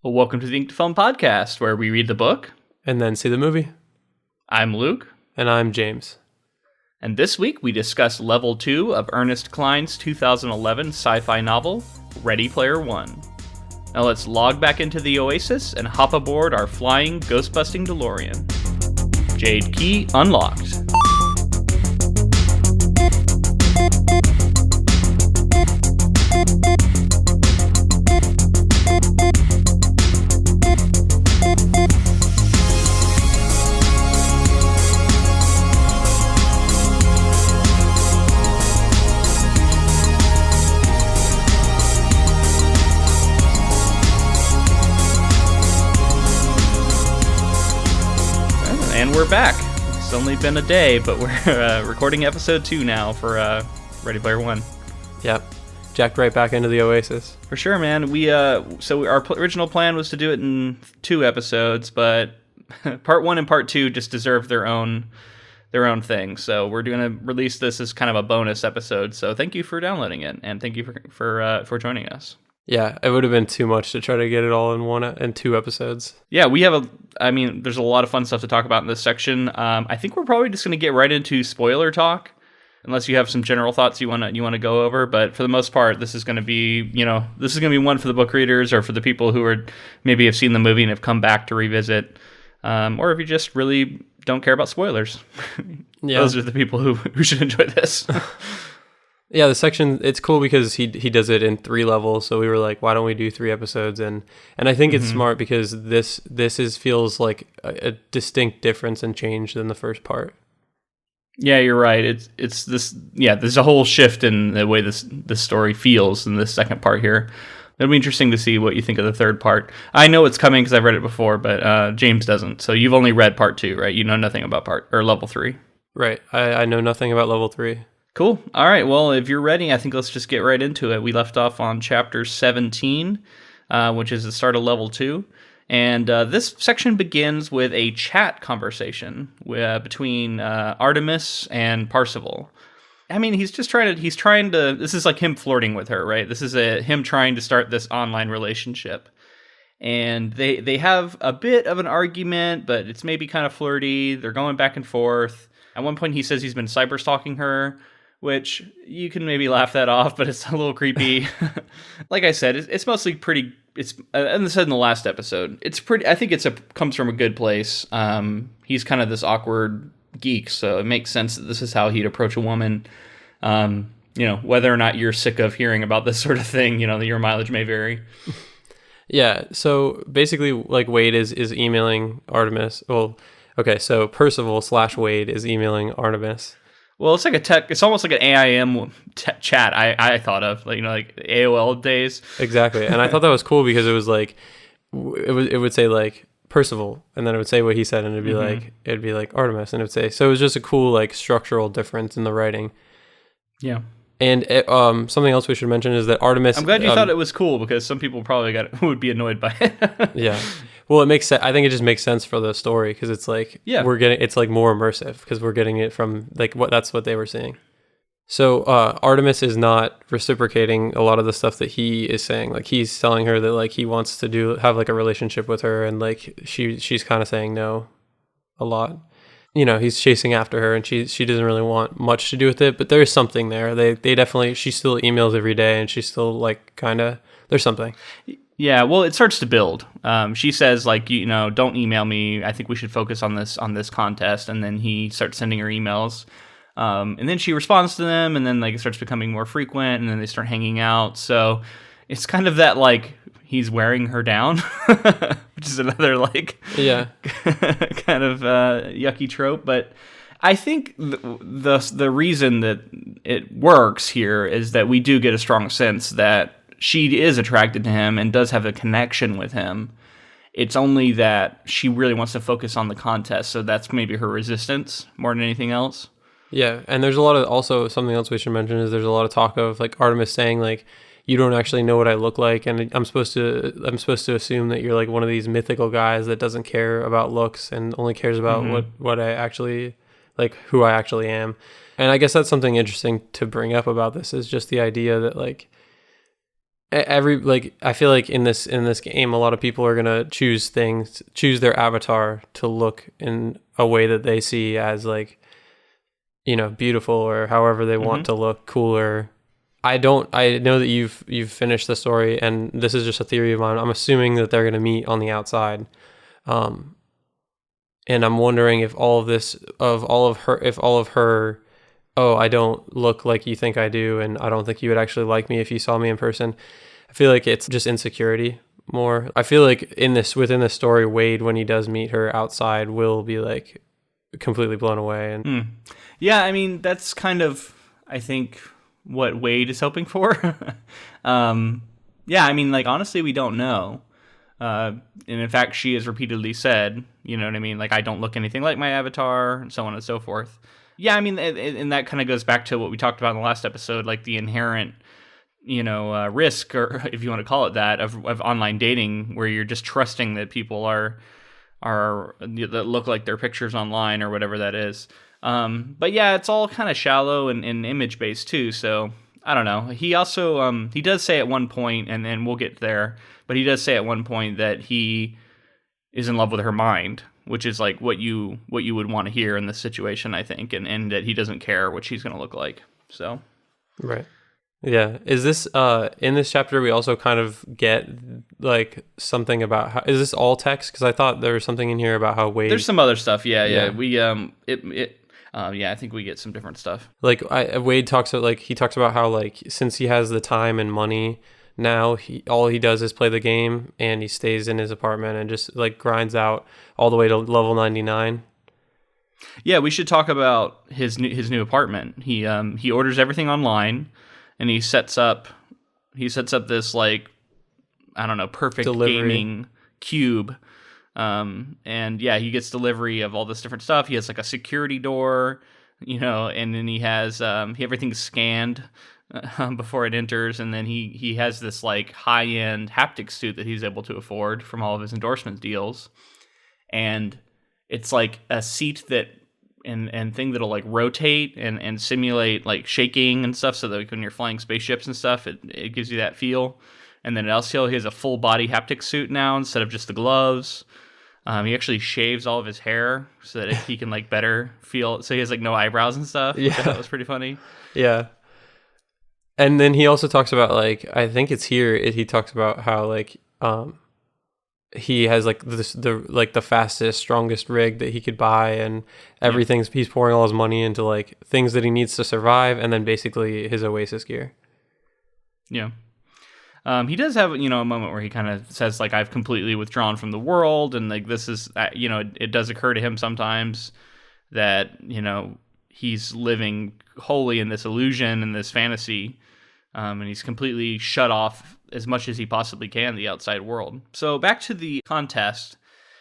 Well, welcome to the Ink to Film podcast, where we read the book. And then see the movie. I'm Luke. And I'm James. And this week we discuss Level 2 of Ernest Cline's 2011 sci-fi novel, Ready Player One. Now let's log back into the Oasis and hop aboard our flying, ghost-busting DeLorean. Jade key unlocked. And we're back. It's only been a day, but we're recording episode 2 now for Ready Player One. Yep. Jacked right back into the Oasis. For sure, man. Our original plan was to do it in 2 episodes, but part 1 and part 2 just deserve their own thing. So we're going to release this as kind of a bonus episode. So thank you for downloading it, and thank you for joining us. Yeah, it would have been too much to try to get it all in 2 episodes. Yeah, there's a lot of fun stuff to talk about in this section. I think we're probably just going to get right into spoiler talk, unless you have some general thoughts you want to go over. But for the most part, this is going to be one for the book readers or for the people who are maybe have seen the movie and have come back to revisit, or if you just really don't care about spoilers. Yeah. Those are the people who should enjoy this. Yeah, the section, it's cool because he does it in 3 levels, so we were like, why don't we do 3 episodes? And I think it's smart because this feels like a distinct difference and change than the first part. Yeah, you're right. It's this. Yeah, there's a whole shift in the way this story feels in this second part here. It'll be interesting to see what you think of the third part. I know it's coming because I've read it before, but James doesn't. So you've only read part 2, right? You know nothing about level 3. Right. I know nothing about level 3. Cool. All right. Well, if you're ready, I think let's just get right into it. We left off on chapter 17, which is the start of level 2. And this section begins with a chat conversation between Artemis and Parzival. I mean, he's trying to, this is like him flirting with her, right? This is him trying to start this online relationship. And they have a bit of an argument, but it's maybe kind of flirty. They're going back and forth. At one point, he says he's been cyber-stalking her, which you can maybe laugh that off, but it's a little creepy. Like I said, it's mostly pretty. It's and I said in the last episode, it's pretty. I think comes from a good place. He's kind of this awkward geek, so it makes sense that this is how he'd approach a woman. Whether or not you're sick of hearing about this sort of thing, your mileage may vary. Yeah. So basically, like Wade is emailing Artemis. Well, okay. So Percival / Wade is emailing Artemis. Well, it's like it's almost like an AIM chat I thought of, like AOL days. Exactly. And I thought that was cool because it was like, it would say like Percival, and then it would say what he said, and it'd be like Artemis, and it would say, so it was just a cool like structural difference in the writing. Yeah. And something else we should mention is that Artemis. I'm glad you thought it was cool because some people probably would be annoyed by it. Yeah. Well, it makes sense. I think it just makes sense for the story because it's like it's like more immersive because we're getting it from like that's what they were seeing. So Artemis is not reciprocating a lot of the stuff that he is saying. Like he's telling her that like he wants to have like a relationship with her, and like she's kind of saying no a lot. He's chasing after her, and she doesn't really want much to do with it. But there's something there. They definitely. She still emails every day, and she's still like kind of. There's something. Yeah, well, it starts to build. She says, like, don't email me. I think we should focus on this contest. And then he starts sending her emails. And then she responds to them, and then like it starts becoming more frequent, and then they start hanging out. So it's kind of that like he's wearing her down, which is another like kind of yucky trope. But I think the reason that it works here is that we do get a strong sense that she is attracted to him and does have a connection with him. It's only that she really wants to focus on the contest, so that's maybe her resistance more than anything else. Yeah, and there's a lot of, also something else we should mention is there's a lot of talk of like Artemis saying like, you don't actually know what I look like, and I'm supposed to assume that you're like one of these mythical guys that doesn't care about looks and only cares about what I actually like, who I actually am. And I guess that's something interesting to bring up about this is just the idea that like I feel like in this game, a lot of people are gonna choose their avatar to look in a way that they see as like, beautiful, or however they want to look, cooler. I know that you've finished the story, and this is just a theory of mine. I'm assuming that they're gonna meet on the outside, and I'm wondering if all of her, oh, I don't look like you think I do, and I don't think you would actually like me if you saw me in person. I feel like it's just insecurity more. I feel like within the story, Wade, when he does meet her outside, will be like completely blown away. And yeah, I mean, that's kind of, I think, what Wade is hoping for. Yeah, I mean, like, honestly, we don't know. And in fact, she has repeatedly said, you know what I mean? Like, I don't look anything like my avatar, and so on and so forth. Yeah, I mean, and that kind of goes back to what we talked about in the last episode, like the inherent, risk, or if you want to call it that, of online dating, where you're just trusting that people are that look like their pictures online or whatever that is. But yeah, it's all kind of shallow and image based too. So I don't know. He also he does say at one point, and we'll get there, but he does say at one point that he is in love with her mind, which is like what you would want to hear in this situation, I think, and that he doesn't care what she's going to look like. So, right. Yeah. Is this in this chapter we also kind of get like something about how, is this all text? Because I thought there was something in here about how Wade. There's some other stuff. Yeah. We yeah, I think we get some different stuff. Like Wade talks about how, like, since he has the time and money now, all he does is play the game, and he stays in his apartment and just like grinds out all the way to level 99. Yeah, we should talk about his new apartment. He orders everything online, and he sets up this, like, I don't know, perfect delivery gaming cube. And yeah, he gets delivery of all this different stuff. He has like a security door, and then he has everything's scanned before it enters, and then he has this like high-end haptic suit that he's able to afford from all of his endorsement deals, and it's like a seat that and thing that'll like rotate and simulate like shaking and stuff, so that like when you're flying spaceships and stuff, it gives you that feel. And then also he has a full body haptic suit now instead of just the gloves. He actually shaves all of his hair so that he can like better feel. So he has like no eyebrows and stuff. Yeah, that was pretty funny. Yeah. And then he also talks about, like, I think it's here, he talks about how like he has like the fastest, strongest rig that he could buy, and everything's he's pouring all his money into like things that he needs to survive, and then basically his Oasis gear. Yeah. He does have, a moment where he kind of says, like, I've completely withdrawn from the world, and like this is, it does occur to him sometimes that, he's living wholly in this illusion and this fantasy, and he's completely shut off as much as he possibly can the outside world. So back to the contest,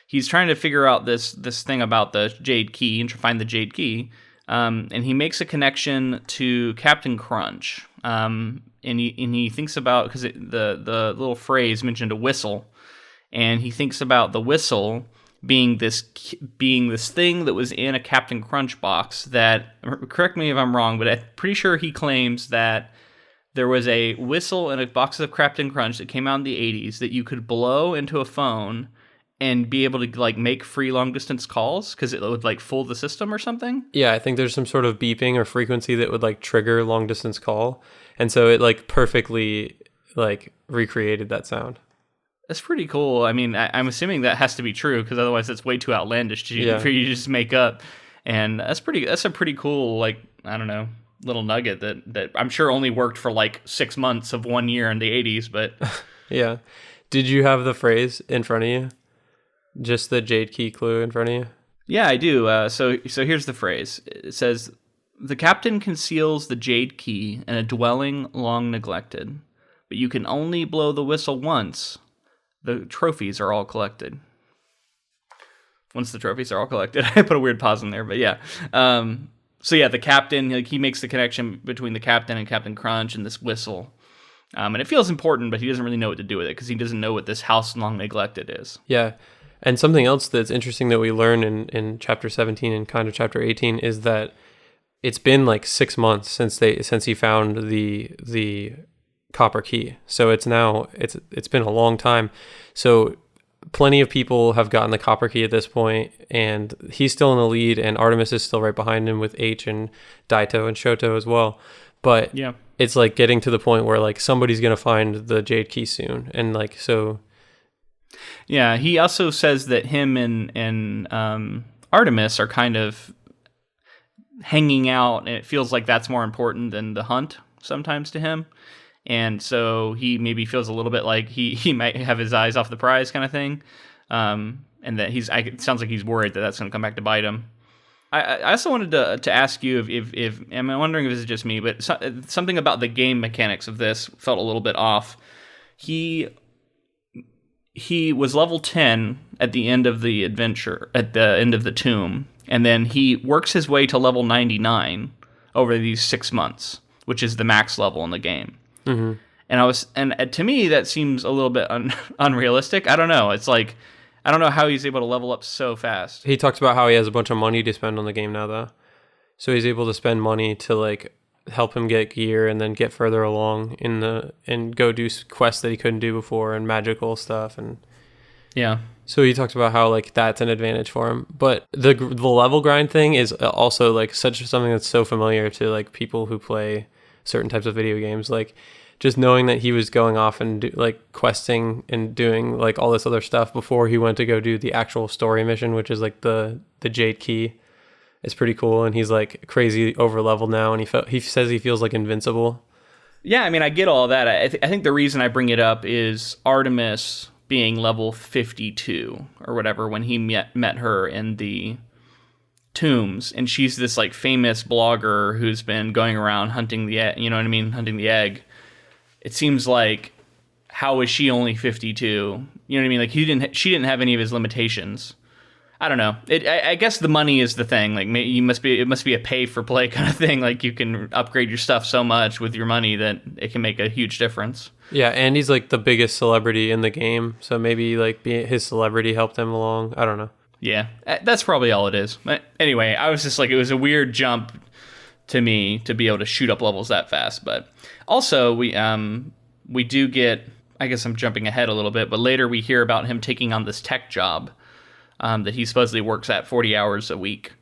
he's trying to figure out this thing about the Jade Key and to find the Jade Key, and he makes a connection to Captain Crunch. And he thinks about, because the little phrase mentioned a whistle, and he thinks about the whistle being this thing that was in a Captain Crunch box that, correct me if I'm wrong, but I'm pretty sure he claims that there was a whistle in a box of Captain Crunch that came out in the 80s that you could blow into a phone and be able to like make free long distance calls because it would like fool the system or something. Yeah, I think there's some sort of beeping or frequency that would like trigger long distance call, and so it like perfectly like recreated that sound. That's pretty cool. I mean, I'm assuming that has to be true because otherwise it's way too outlandish for you to just make up. And that's a pretty cool, like, I don't know, little nugget that I'm sure only worked for like 6 months of 1 year in the 80s, but yeah. Did you have the phrase in front of you? Just the Jade Key clue in front of you? Yeah, I do. So here's the phrase. It says, the captain conceals the Jade Key in a dwelling long neglected, but you can only blow the whistle once. The trophies are all collected. Once the trophies are all collected. I put a weird pause in there, but yeah. So yeah, the captain, like, he makes the connection between the captain and Captain Crunch and this whistle. And it feels important, but he doesn't really know what to do with it because he doesn't know what this house long neglected is. Yeah. And something else that's interesting that we learn in chapter 17 and kind of chapter 18 is that it's been like 6 months since he found the copper key. So it's been a long time. So plenty of people have gotten the copper key at this point, and he's still in the lead, and Artemis is still right behind him with H and Daito and Shoto as well. But yeah, it's like getting to the point where like somebody's gonna find the jade key soon, and like so. Yeah, he also says that him and Artemis are kind of hanging out, and it feels like that's more important than the hunt sometimes to him. And so he maybe feels a little bit like he might have his eyes off the prize kind of thing. And that it sounds like he's worried that that's going to come back to bite him. I also wanted to ask you if I'm wondering if this is just me, but something about the game mechanics of this felt a little bit off. He was level 10 at the end of the adventure, at the end of the tomb, and then he works his way to level 99 over these 6 months, which is the max level in the game. Mm-hmm. And to me that seems a little bit unrealistic. I don't know. It's like I don't know how he's able to level up so fast. He talks about how he has a bunch of money to spend on the game now, though. So he's able to spend money to like help him get gear and then get further along and go do quests that he couldn't do before and magical stuff. And yeah. So he talks about how like that's an advantage for him. But the level grind thing is also like something that's so familiar to like people who play certain types of video games. Like just knowing that he was going off and like questing and doing like all this other stuff before he went to go do the actual story mission, which is like the jade key. It's pretty cool, and he's like crazy over leveled now, and he says he feels like invincible. Yeah, I mean, I get all that. I think the reason I bring it up is Artemis being level 52 or whatever when he met her in the tombs, and she's this like famous blogger who's been going around hunting the egg, you know what I mean, hunting the egg. It seems like, how is she only 52? You know what I mean? Like she didn't have any of his limitations. I don't know. I guess the money is the thing. Like it must be a pay for play kind of thing. Like you can upgrade your stuff so much with your money that it can make a huge difference. Yeah, and he's like the biggest celebrity in the game, so maybe like his celebrity helped him along. I don't know. Yeah, that's probably all it is. But anyway, I was just like, it was a weird jump to me to be able to shoot up levels that fast. But also we do get, I guess I'm jumping ahead a little bit, but later we hear about him taking on this tech job. That he supposedly works at 40 hours a week.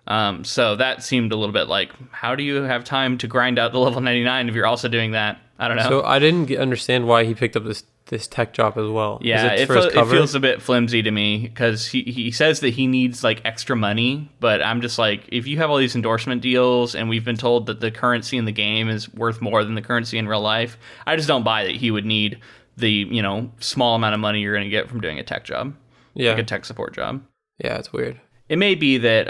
So that seemed a little bit like, how do you have time to grind out the level 99 if you're also doing that? I don't know. So I didn't understand why he picked up this tech job as well. Yeah, it feels a bit flimsy to me because he says that he needs like extra money, but I'm just like, if you have all these endorsement deals and we've been told that the currency in the game is worth more than the currency in real life, I just don't buy that he would need the small amount of money you're going to get from doing a tech job. Yeah. Like a tech support job. Yeah, it's weird. It may be that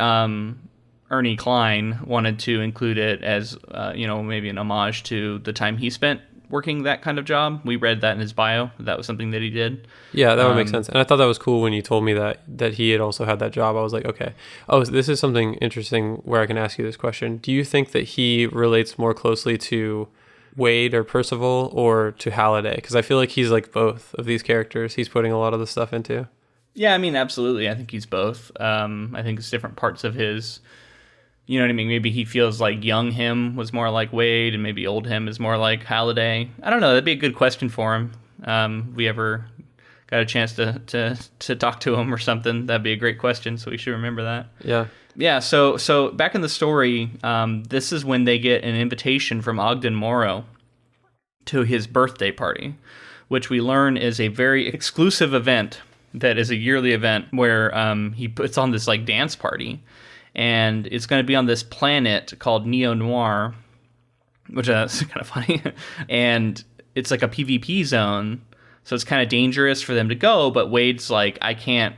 Ernest Cline wanted to include it as, maybe an homage to the time he spent working that kind of job. We read that in his bio. That was something that he did. Yeah, that would make sense. And I thought that was cool when you told me that he had also had that job. I was like, okay. Oh, so this is something interesting where I can ask you this question. Do you think that he relates more closely to Wade or Percival or to Halliday? Because I feel like he's like both of these characters he's putting a lot of the stuff into. Yeah, I mean, absolutely. I think he's both. I think it's different parts of his, you know what I mean? Maybe he feels like young him was more like Wade, and maybe old him is more like Halliday. I don't know. That'd be a good question for him. If we ever got a chance to talk to him or something, that'd be a great question. So we should remember that. Yeah. Yeah. So back in the story, this is when they get an invitation from Ogden Morrow to his birthday party, which we learn is a very exclusive event. That is a yearly event where he puts on this like dance party, and it's going to be on this planet called Neo Noir, which is kind of funny, and it's like a PvP zone, so it's kind of dangerous for them to go. But Wade's like,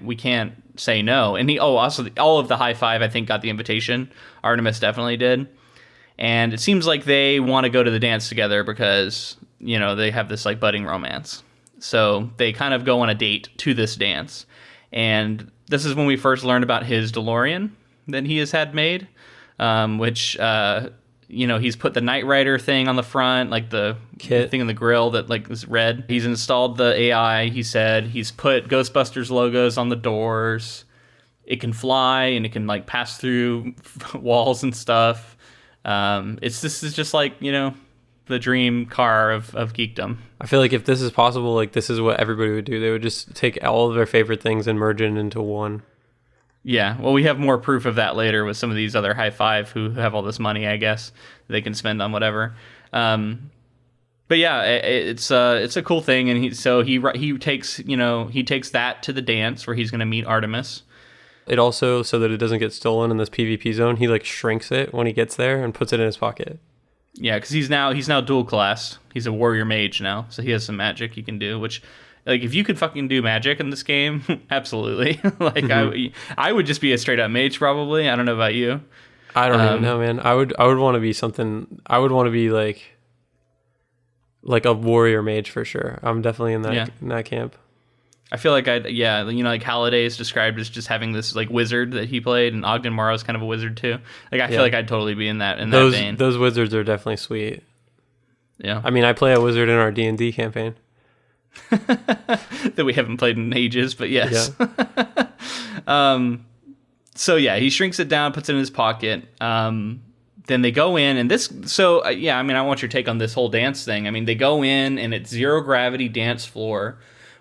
we can't say no, and also all of the High Five I think got the invitation. Artemis definitely did, and it seems like they want to go to the dance together because they have this like budding romance. So they kind of go on a date to this dance. And this is when we first learned about his DeLorean that he has had made, which, he's put the Knight Rider thing on the front, like the thing in the grill that like is red. He's installed the AI, he said. He's put Ghostbusters logos on the doors. It can fly and it can like pass through walls and stuff. This is just like, dream car of geekdom. I feel like if this is possible, like this is what everybody would do. They would just take all of their favorite things and merge it into one. Yeah, well, we have more proof of that later with some of these other high five who have all this money, I guess, they can spend on whatever. But yeah, it's a cool thing, and he takes that to the dance where he's going to meet Artemis. It also, so that it doesn't get stolen in this PvP zone, he like shrinks it when he gets there and puts it in his pocket. Yeah, because he's now dual classed. He's a warrior mage now, so he has some magic he can do. Which, like, if you could fucking do magic in this game, absolutely. Like, I would just be a straight up mage probably. I don't know about you. I don't even know, man. I would want to be something. I would want to be like a warrior mage for sure. I'm definitely in that camp. I feel like like Halliday is described as just having this like wizard that he played, and Ogden Morrow's kind of a wizard too. Like I feel like I'd totally be in that vein. Those wizards are definitely sweet. Yeah. I mean, I play a wizard in our D&D campaign. That we haven't played in ages, but yes. Yeah. So yeah, he shrinks it down, puts it in his pocket. Then they go in, and this. So yeah, I mean, I want your take on this whole dance thing. I mean, they go in, and it's zero gravity dance floor.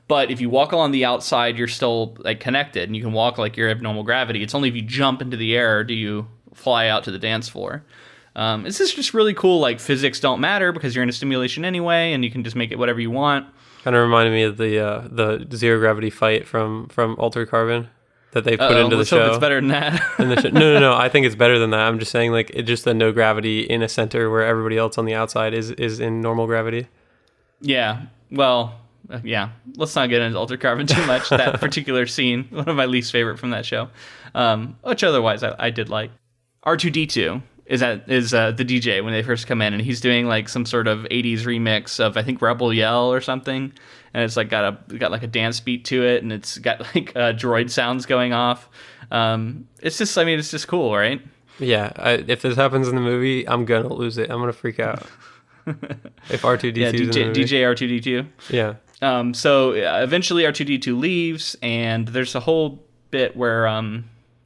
But if you walk along the outside, you're still like connected, and you can walk like you have normal gravity. It's only if you jump into the air do you fly out to the dance floor. This is just really cool. Like physics don't matter because you're in a simulation anyway, and you can just make it whatever you want. Kind of reminded me of the zero gravity fight from Altered Carbon that they put into the show. Let's hope it's better than that. No. I think it's better than that. I'm just saying like it's just the no gravity in a center where everybody else on the outside is in normal gravity. Yeah. Well. Yeah, let's not get into Altered Carbon too much. That particular scene, one of my least favorite from that show, which otherwise I did like. R2D2 is the DJ when they first come in, and he's doing like some sort of 80s remix of I think Rebel Yell or something, and it's like got like a dance beat to it, and it's got like droid sounds going off. It's just cool, right? Yeah, if this happens in the movie, I'm gonna lose it. I'm gonna freak out. If R2D2 is in the movie. DJ R2D2. Yeah. So eventually R2D2 leaves, and there's a whole bit where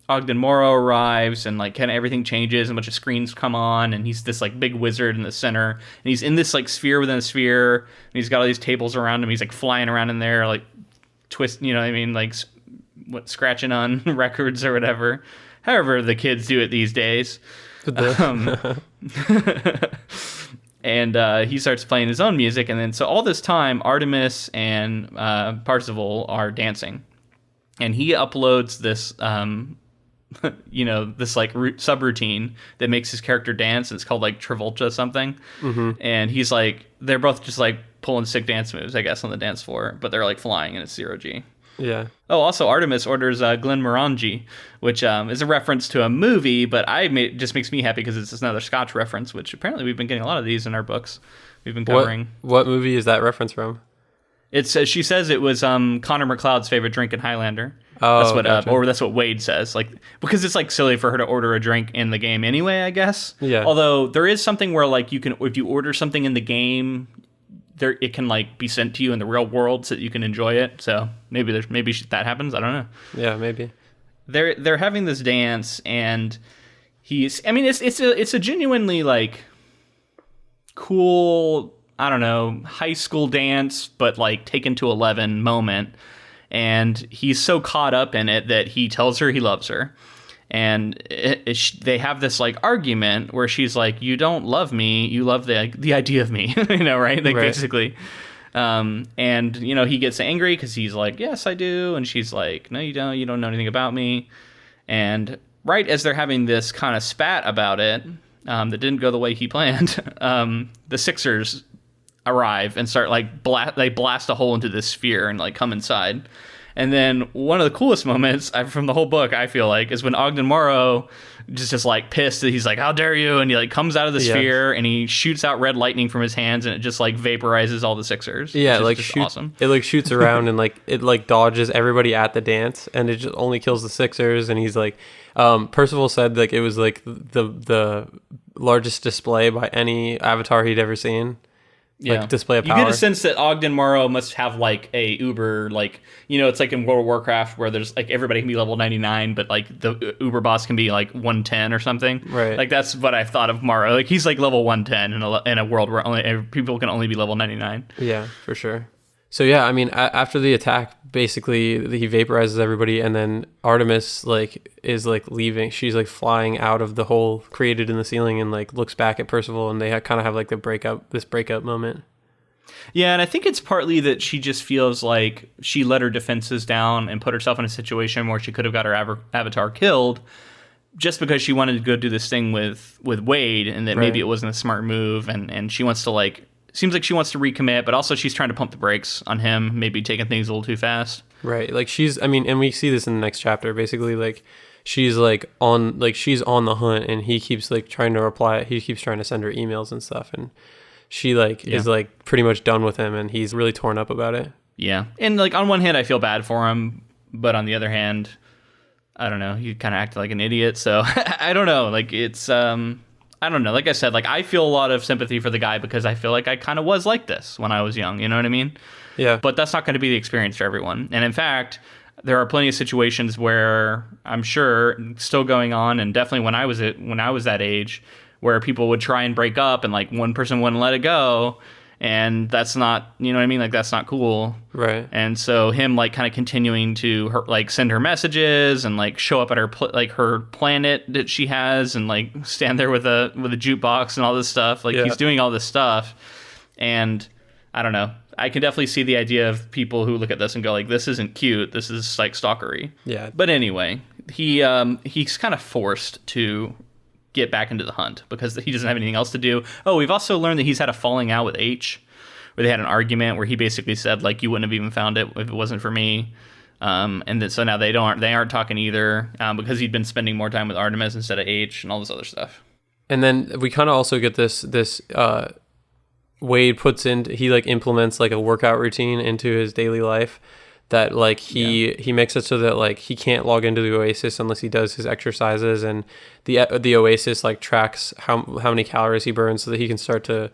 Ogden Morrow arrives, and like kind of everything changes, and a bunch of screens come on, and he's this like big wizard in the center, and he's in this like sphere within a sphere, and he's got all these tables around him. He's like flying around in there, like twist, you know what I mean, like scratching on records or whatever. However the kids do it these days. And he starts playing his own music, and then so all this time, Artemis and Parzival are dancing, and he uploads this, this like subroutine that makes his character dance. And it's called like Travolta something, and he's like, they're both just like pulling sick dance moves, I guess, on the dance floor, but they're like flying, and it's 0G. Yeah. Oh, also Artemis orders Glenmorangie, which is a reference to a movie, but just makes me happy because it's another Scotch reference, which apparently we've been getting a lot of these in our books. We've been covering. What movie is that reference from? It's she says it was Connor McLeod's favorite drink in Highlander. Oh, that's what gotcha. Or that's what Wade says. Like because it's like silly for her to order a drink in the game anyway, I guess. Yeah. Although there is something where like you can, if you order something in the game, it can like be sent to you in the real world so that you can enjoy it. So maybe that happens. I don't know. Yeah, maybe. They're having this dance, and it's a genuinely like cool, I don't know, high school dance, but like taken to 11 moment. And he's so caught up in it that he tells her he loves her. And they have this like argument where she's like, "You don't love me. You love the idea of me," right? Like right. Basically. And he gets angry because he's like, "Yes, I do," and she's like, "No, you don't. You don't know anything about me." And right as they're having this kind of spat about it, that didn't go the way he planned, the Sixers arrive and start like they blast a hole into this sphere and like come inside. And then one of the coolest moments from the whole book, I feel like, is when Ogden Morrow just like pissed that he's like, "How dare you?" And he like comes out of the sphere and he shoots out red lightning from his hands, and it just like vaporizes all the Sixers. Yeah, like awesome. It like shoots around and like it like dodges everybody at the dance, and it just only kills the Sixers. And he's like, Percival said like it was like the largest display by any avatar he'd ever seen. like display of power. power. You get a sense that Ogden Morrow must have like a uber, like, you know, it's like in World of Warcraft where there's like everybody can be level 99, but like the uber boss can be like 110 or something. Right. Like that's what I've thought of Morrow. Like he's like level 110 in a world where only people can only be level 99. Yeah, for sure. So yeah, I mean, after the attack, basically he vaporizes everybody, and then Artemis like is like leaving. She's like flying out of the hole created in the ceiling, and like looks back at Percival, and they kind of have like this breakup moment. Yeah, and I think it's partly that she just feels like she let her defenses down and put herself in a situation where she could have got her avatar killed, just because she wanted to go do this thing with Wade, and that maybe it wasn't a smart move, and she wants to like. Seems like she wants to recommit, but also she's trying to pump the brakes on him, maybe taking things a little too fast. Right. Like and we see this in the next chapter, basically like she's on the hunt, and he keeps like trying to reply. He keeps trying to send her emails and stuff. And she is like pretty much done with him, and he's really torn up about it. Yeah. And like on one hand, I feel bad for him, but on the other hand, I don't know, he kind of acted like an idiot. So I don't know. Like it's, I don't know. Like I said, like I feel a lot of sympathy for the guy because I feel like I kind of was like this when I was young. You know what I mean? Yeah. But that's not going to be the experience for everyone. And in fact, there are plenty of situations where I'm sure still going on, and definitely when I was that age, where people would try and break up, and like one person wouldn't let it go. And that's not, you know what I mean? Like, that's not cool. Right. And so him, like, kind of continuing to, like, send her messages and, like, show up at her, her planet that she has and, like, stand there with a jukebox and all this stuff. Like, he's doing all this stuff. And I don't know. I can definitely see the idea of people who look at this and go, like, this isn't cute. This is, like, stalkery. Yeah. But anyway, he's kind of forced to get back into the hunt because he doesn't have anything else to do. Oh, we've also learned that he's had a falling out with H, where they had an argument where he basically said, like, you wouldn't have even found it if it wasn't for me. And then, so now they aren't talking either, because he'd been spending more time with Artemis instead of H and all this other stuff. And then we kind of also get this Wade he like implements like a workout routine into his daily life that like he makes it so that like he can't log into the Oasis unless he does his exercises, and the Oasis like tracks how many calories he burns so that he can start to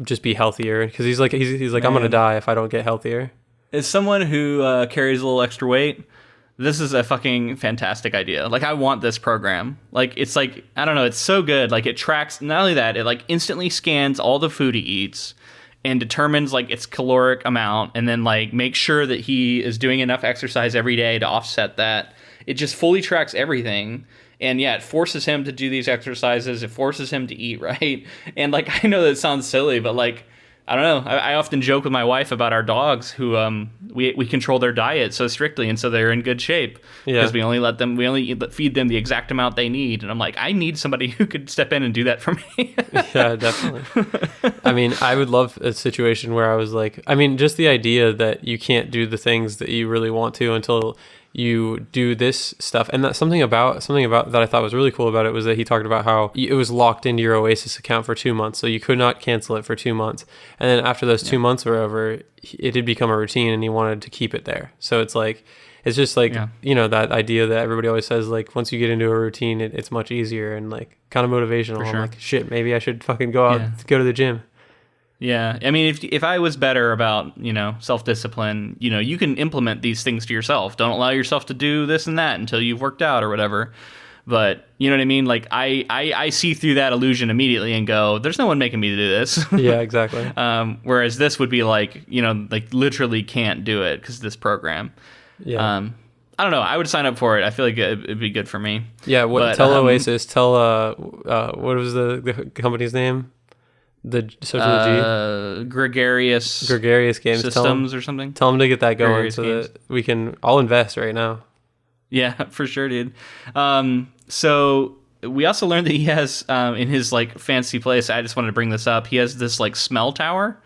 just be healthier, because he's like I'm gonna die if I don't get healthier. As someone who carries a little extra weight, this is a fucking fantastic idea. Like, I want this program. Like, it's like, I don't know, it's so good. Like, it tracks, not only that, it like instantly scans all the food he eats and determines like its caloric amount, and then like makes sure that he is doing enough exercise every day to offset that. It just fully tracks everything. And yeah, it forces him to do these exercises. It forces him to eat right. And like, I know that sounds silly, but like, I don't know. I often joke with my wife about our dogs who we control their diet so strictly, and so they're in good shape because we only feed them the exact amount they need. And I'm like, I need somebody who could step in and do that for me. Yeah, definitely. I mean, I would love a situation where I was like, I mean, just the idea that you can't do the things that you really want to until you do this stuff. And that's something about that I thought was really cool about it was that he talked about how it was locked into your Oasis account for 2 months, so you could not cancel it for 2 months. And then after those 2 months were over, it had become a routine, and he wanted to keep it there. So it's like, it's just like, you know, that idea that everybody always says, like, once you get into a routine, it's much easier and like kind of motivational. I'm like, shit, maybe I should fucking go out, go to the gym. Yeah, I mean, if I was better about, you know, self-discipline, you know, you can implement these things to yourself. Don't allow yourself to do this and that until you've worked out or whatever. But, you know what I mean? Like, I see through that illusion immediately and go, there's no one making me do this. Yeah, exactly. Whereas this would be like, you know, like literally can't do it because of this program. Yeah. I don't know. I would sign up for it. I feel like it'd be good for me. Yeah, tell Oasis, tell, what was the company's name? The social Gregarious Games Systems or something. Tell them to get that going so that I'll invest right now. Yeah, for sure, dude. So we also learned that he has in his like fancy place. I just wanted to bring this up. He has this like smell tower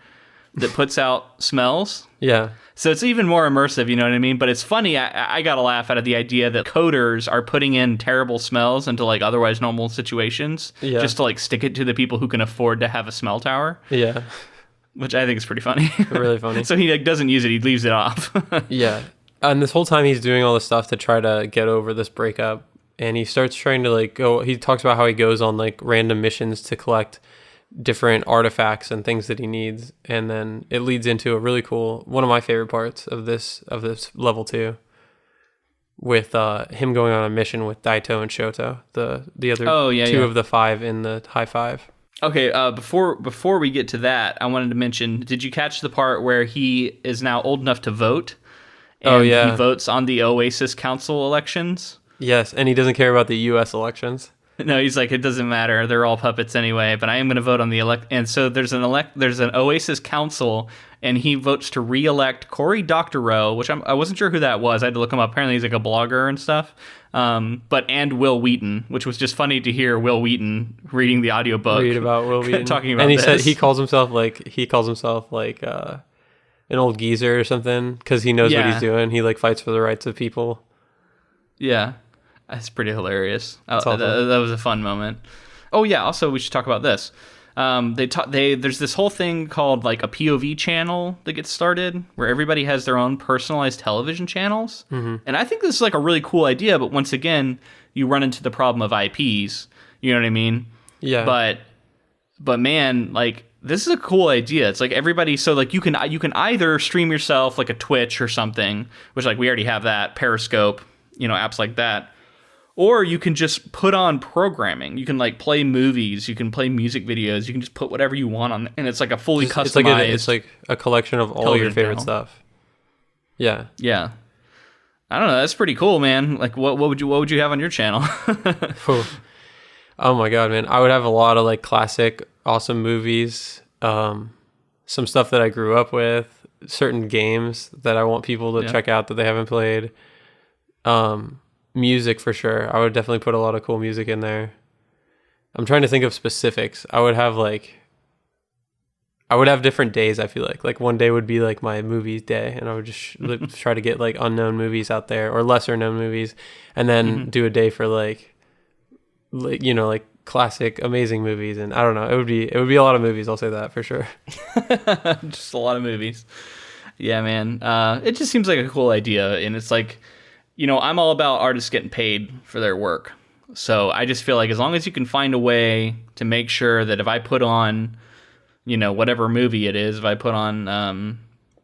that puts out smells. Yeah. So it's even more immersive, you know what I mean? But it's funny, I got a laugh out of the idea that coders are putting in terrible smells into like otherwise normal situations just to like stick it to the people who can afford to have a smell tower. Yeah. Which I think is pretty funny. Really funny. So he like doesn't use it, he leaves it off. Yeah. And this whole time he's doing all this stuff to try to get over this breakup, and he starts trying to like he talks about how he goes on like random missions to collect different artifacts and things that he needs, and then it leads into a really cool, one of my favorite parts of this level 2, with him going on a mission with Daito and Shoto, the other two of the 5 in the high 5. Okay, before we get to that, I wanted to mention, did you catch the part where he is now old enough to vote? And he votes on the Oasis Council elections? Yes, and he doesn't care about the U.S. elections. No, he's like, it doesn't matter. They're all puppets anyway, but I am going to vote on the And so there's an Oasis Council, and he votes to re-elect Cory Doctorow, which I wasn't sure who that was. I had to look him up. Apparently he's like a blogger and stuff. And Will Wheaton, which was just funny to hear Will Wheaton reading the audiobook. Read about Will Wheaton. Talking about and he this. said he calls himself like an old geezer or something, because he knows what he's doing. He like fights for the rights of people. Yeah. That's pretty hilarious. Awesome. That was a fun moment. Oh yeah, also we should talk about this. There's this whole thing called like a POV channel that gets started where everybody has their own personalized television channels. Mm-hmm. And I think this is like a really cool idea, but once again, you run into the problem of IPs. You know what I mean? Yeah. But man, like this is a cool idea. It's like everybody, so like you can either stream yourself like a Twitch or something, which like we already have that, Periscope, apps like that. Or you can just put on programming. You can like play movies. You can play music videos. You can just put whatever you want on, and it's like a fully customized. It's like a collection of all your favorite stuff. Yeah. Yeah. I don't know. That's pretty cool, man. Like, what would you have on your channel? Oh my god, man! I would have a lot of like classic, awesome movies. Some stuff that I grew up with. Certain games that I want people to check out that they haven't played. Music for sure. I would definitely put a lot of cool music in there. I'm trying to think of specifics. I would have different days. I feel like one day would be like my movies day, and I would just try to get like unknown movies out there or lesser known movies, and then do a day for like classic amazing movies. And I don't know. It would be a lot of movies. I'll say that for sure. Just a lot of movies. Yeah, man. It just seems like a cool idea, and it's like. I'm all about artists getting paid for their work. So I just feel like as long as you can find a way to make sure that if I put on, whatever movie it is, if I put on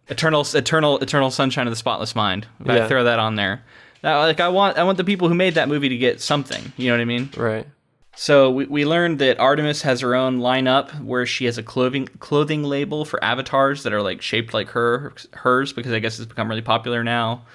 Eternal Sunshine of the Spotless Mind, if I throw that on there, I want the people who made that movie to get something. You know what I mean? Right. So we learned that Artemis has her own lineup where she has a clothing label for avatars that are like shaped like hers, because I guess it's become really popular now.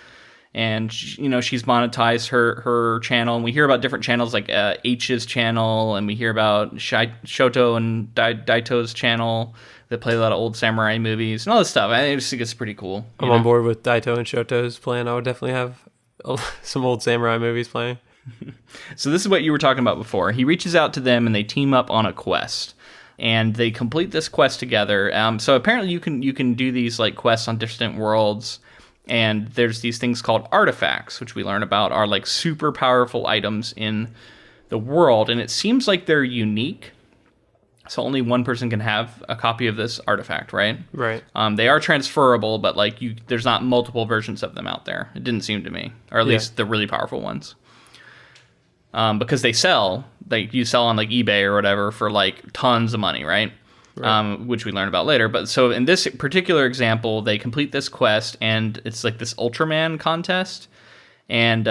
And she's monetized her channel, and we hear about different channels like H's channel, and we hear about Shoto and Daito's channel that play a lot of old samurai movies and all this stuff. I just think it's pretty cool. I'm on board with Daito and Shoto's plan. I would definitely have some old samurai movies playing. So this is what you were talking about before. He reaches out to them, and they team up on a quest, and they complete this quest together. So apparently you can do these like quests on distant worlds. And there's these things called artifacts, which we learn about are like super powerful items in the world. And it seems like they're unique. So only one person can have a copy of this artifact, right? Right. They are transferable, but like there's not multiple versions of them out there. It didn't seem to me, or at least the really powerful ones. Because they sell, like you sell on like eBay or whatever for like tons of money, right? Right. Which we learn about later. But so in this particular example, they complete this quest, and it's like this Ultraman contest. And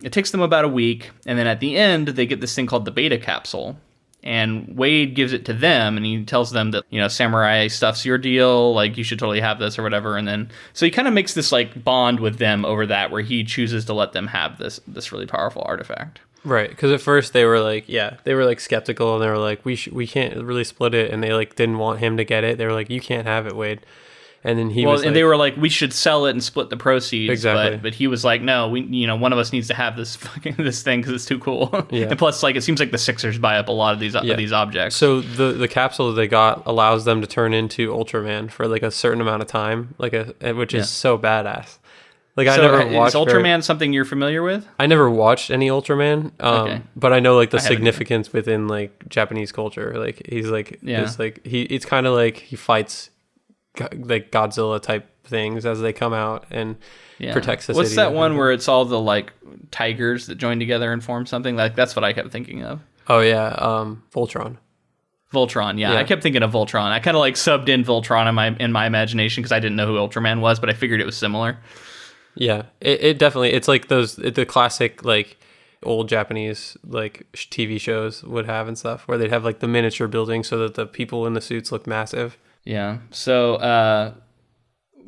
it takes them about a week. And then at the end, they get this thing called the beta capsule. And Wade gives it to them, and he tells them that, samurai stuff's your deal. Like, you should totally have this or whatever. And then, so he kind of makes this like bond with them over that, where he chooses to let them have this really powerful artifact. Right, because at first they were like, skeptical, and they were like, we can't really split it, and they like didn't want him to get it. They were like, you can't have it, Wade. And then they were like, we should sell it and split the proceeds. Exactly. But he was like, no, one of us needs to have this thing because it's too cool. Yeah. And plus, like, it seems like the Sixers buy up a lot of these objects. So the capsule that they got allows them to turn into Ultraman for like a certain amount of time, which is so badass. Like, I never watched. Is Ultraman something you're familiar with? I never watched any Ultraman, but I know like the significance within like Japanese culture. Like, he's like, it's kind of like he fights like Godzilla type things as they come out and protects the city. What's that one where it's all the like tigers that join together and form something? Like, that's what I kept thinking of. Oh yeah, Voltron. Voltron, yeah. I kept thinking of Voltron. I kind of like subbed in Voltron in my imagination because I didn't know who Ultraman was, but I figured it was similar. Yeah, it definitely, it's like the classic like old Japanese like TV shows would have and stuff, where they'd have like the miniature building so that the people in the suits look massive. Yeah. So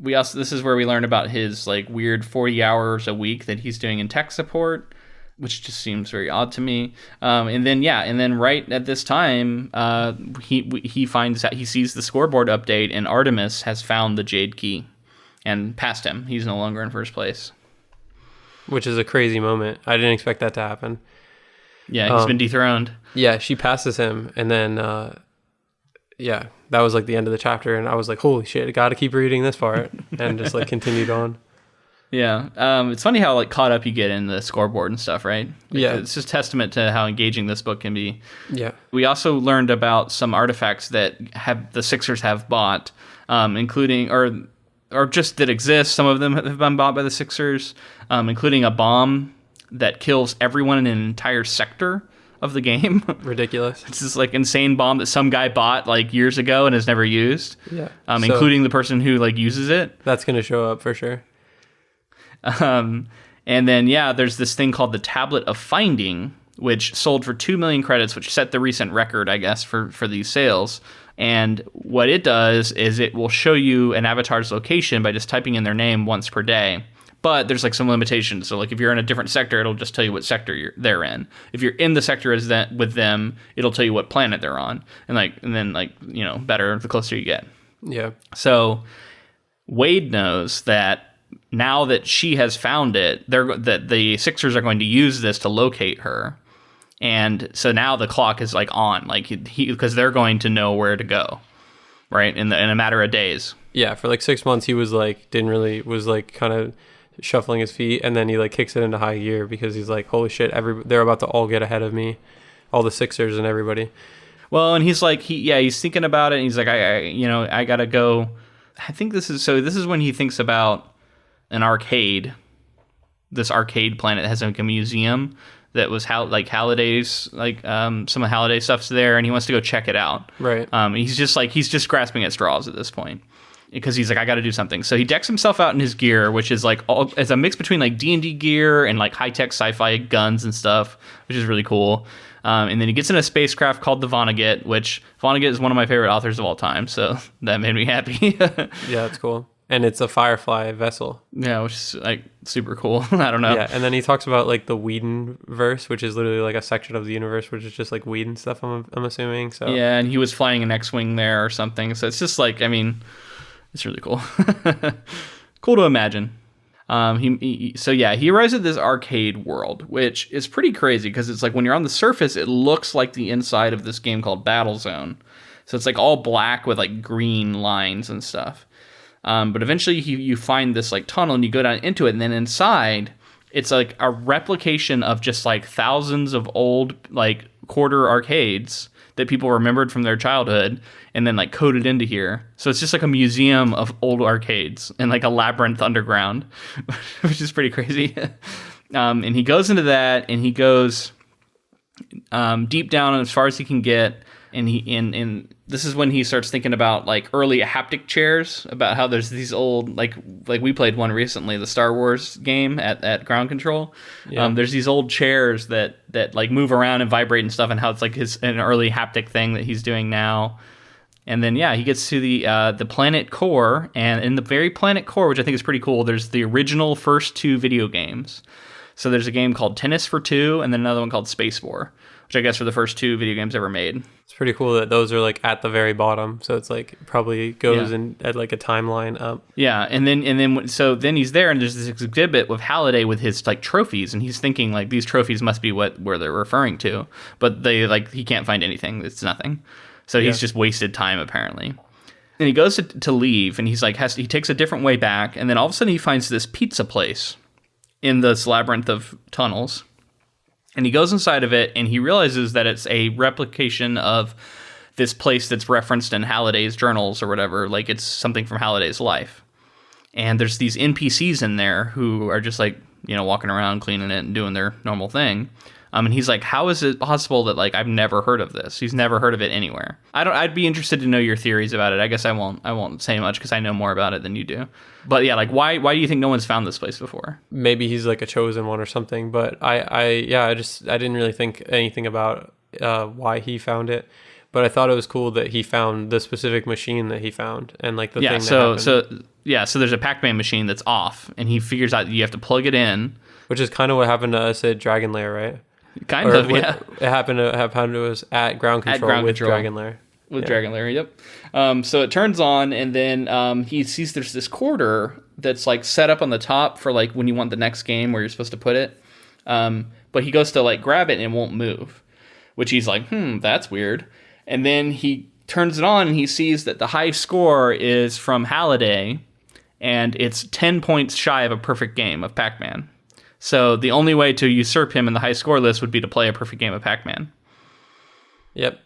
this is where we learn about his like weird 40 hours a week that he's doing in tech support, which just seems very odd to me. And then right at this time, he finds out, he sees the scoreboard update, and Artemis has found the Jade Key and passed him. He's no longer in first place. Which is a crazy moment. I didn't expect that to happen. Yeah, he's been dethroned. Yeah, she passes him, and then that was like the end of the chapter, and I was like, holy shit, I gotta keep reading this part, and just like continued on. Yeah, it's funny how like caught up you get in the scoreboard and stuff, right? Yeah, it's just testament to how engaging this book can be. Yeah, we also learned about some artifacts that the Sixers have bought, including or just that exist. Some of them have been bought by the Sixers, including a bomb that kills everyone in an entire sector of the game. Ridiculous. It's this like insane bomb that some guy bought like years ago and has never used. Yeah, including the person who like uses it. That's gonna show up for sure. And then, there's this thing called the Tablet of Finding, which sold for 2 million credits, which set the recent record, I guess, for these sales. And what it does is it will show you an avatar's location by just typing in their name once per day. But there's like some limitations. So like if you're in a different sector, it'll just tell you what sector they're in. If you're in the sector with them, it'll tell you what planet they're on. And then better the closer you get. Yeah. So Wade knows that now that she has found it, that the Sixers are going to use this to locate her. And so now the clock is like on, like because they're going to know where to go, right? In a matter of days. Yeah, for like 6 months he was like was like kind of shuffling his feet, and then he like kicks it into high gear because he's like, holy shit, they're about to all get ahead of me, all the Sixers and everybody. Well, and he's like he's thinking about it, and he's like I gotta go. I think this is when he thinks about an arcade, this arcade planet that has like a museum that was Halliday's, some of Halliday's stuff's there, and he wants to go check it out. Right. He's just grasping at straws at this point because he's like, I got to do something. So he decks himself out in his gear, which is like it's a mix between like D&D gear and like high tech sci-fi guns and stuff, which is really cool. And then he gets in a spacecraft called the Vonnegut, which Vonnegut is one of my favorite authors of all time, so that made me happy. Yeah, that's cool. And it's a Firefly vessel. Yeah, which is like super cool. I don't know. Yeah, and then he talks about like the Whedon verse, which is literally like a section of the universe which is just like Whedon stuff, I'm assuming. So yeah, and he was flying an X-Wing there or something. So it's just like, I mean, it's really cool. Cool to imagine. He arrives at this arcade world, which is pretty crazy because it's like when you're on the surface, it looks like the inside of this game called Battlezone. So it's like all black with like green lines and stuff. But eventually you find this like tunnel and you go down into it, and then inside it's like a replication of just like thousands of old like quarter arcades that people remembered from their childhood and then like coded into here. So it's just like a museum of old arcades and like a labyrinth underground, which is pretty crazy. And he goes into that, and he goes deep down as far as he can get. And this is when he starts thinking about like early haptic chairs, about how there's these old like we played one recently, the Star Wars game at Ground Control. Yeah. There's these old chairs that like move around and vibrate and stuff, and how it's like an early haptic thing that he's doing now. And then he gets to the planet core, and in the very planet core, which I think is pretty cool, there's the original first two video games. So there's a game called Tennis for Two, and then another one called Space War, which I guess are the first two video games ever made. It's pretty cool that those are like at the very bottom, so it's like probably goes in at like a timeline up. Yeah, and then he's there, and there's this exhibit with Halliday with his like trophies, and he's thinking like these trophies must be where they're referring to, but he can't find anything. It's nothing. So he's just wasted time apparently. And he goes to leave, and he's like he takes a different way back, and then all of a sudden he finds this pizza place in this labyrinth of tunnels. And he goes inside of it, and he realizes that it's a replication of this place that's referenced in Halliday's journals or whatever. Like, it's something from Halliday's life. And there's these NPCs in there who are just like, walking around, cleaning it and doing their normal thing. And he's like, how is it possible that like I've never heard of this? He's never heard of it anywhere. I'd be interested to know your theories about it. I guess I won't say much because I know more about it than you do. But yeah, like why do you think no one's found this place before? Maybe he's like a chosen one or something. But I didn't really think anything about why he found it. But I thought it was cool that he found the specific machine that he found and like the thing that happened. So there's a Pac-Man machine that's off, and he figures out you have to plug it in. Which is kind of what happened to us at Dragon Lair, right? Kind of, yeah. It happened to us at Ground Control with Dragon Lair. With Dragon Lair, yep. So it turns on, and then he sees there's this quarter that's like set up on the top for like when you want the next game where you're supposed to put it. But he goes to like grab it and it won't move, which he's like, that's weird. And then he turns it on and he sees that the high score is from Halliday, and it's 10 points shy of a perfect game of Pac-Man. So the only way to usurp him in the high score list would be to play a perfect game of Pac-Man. Yep.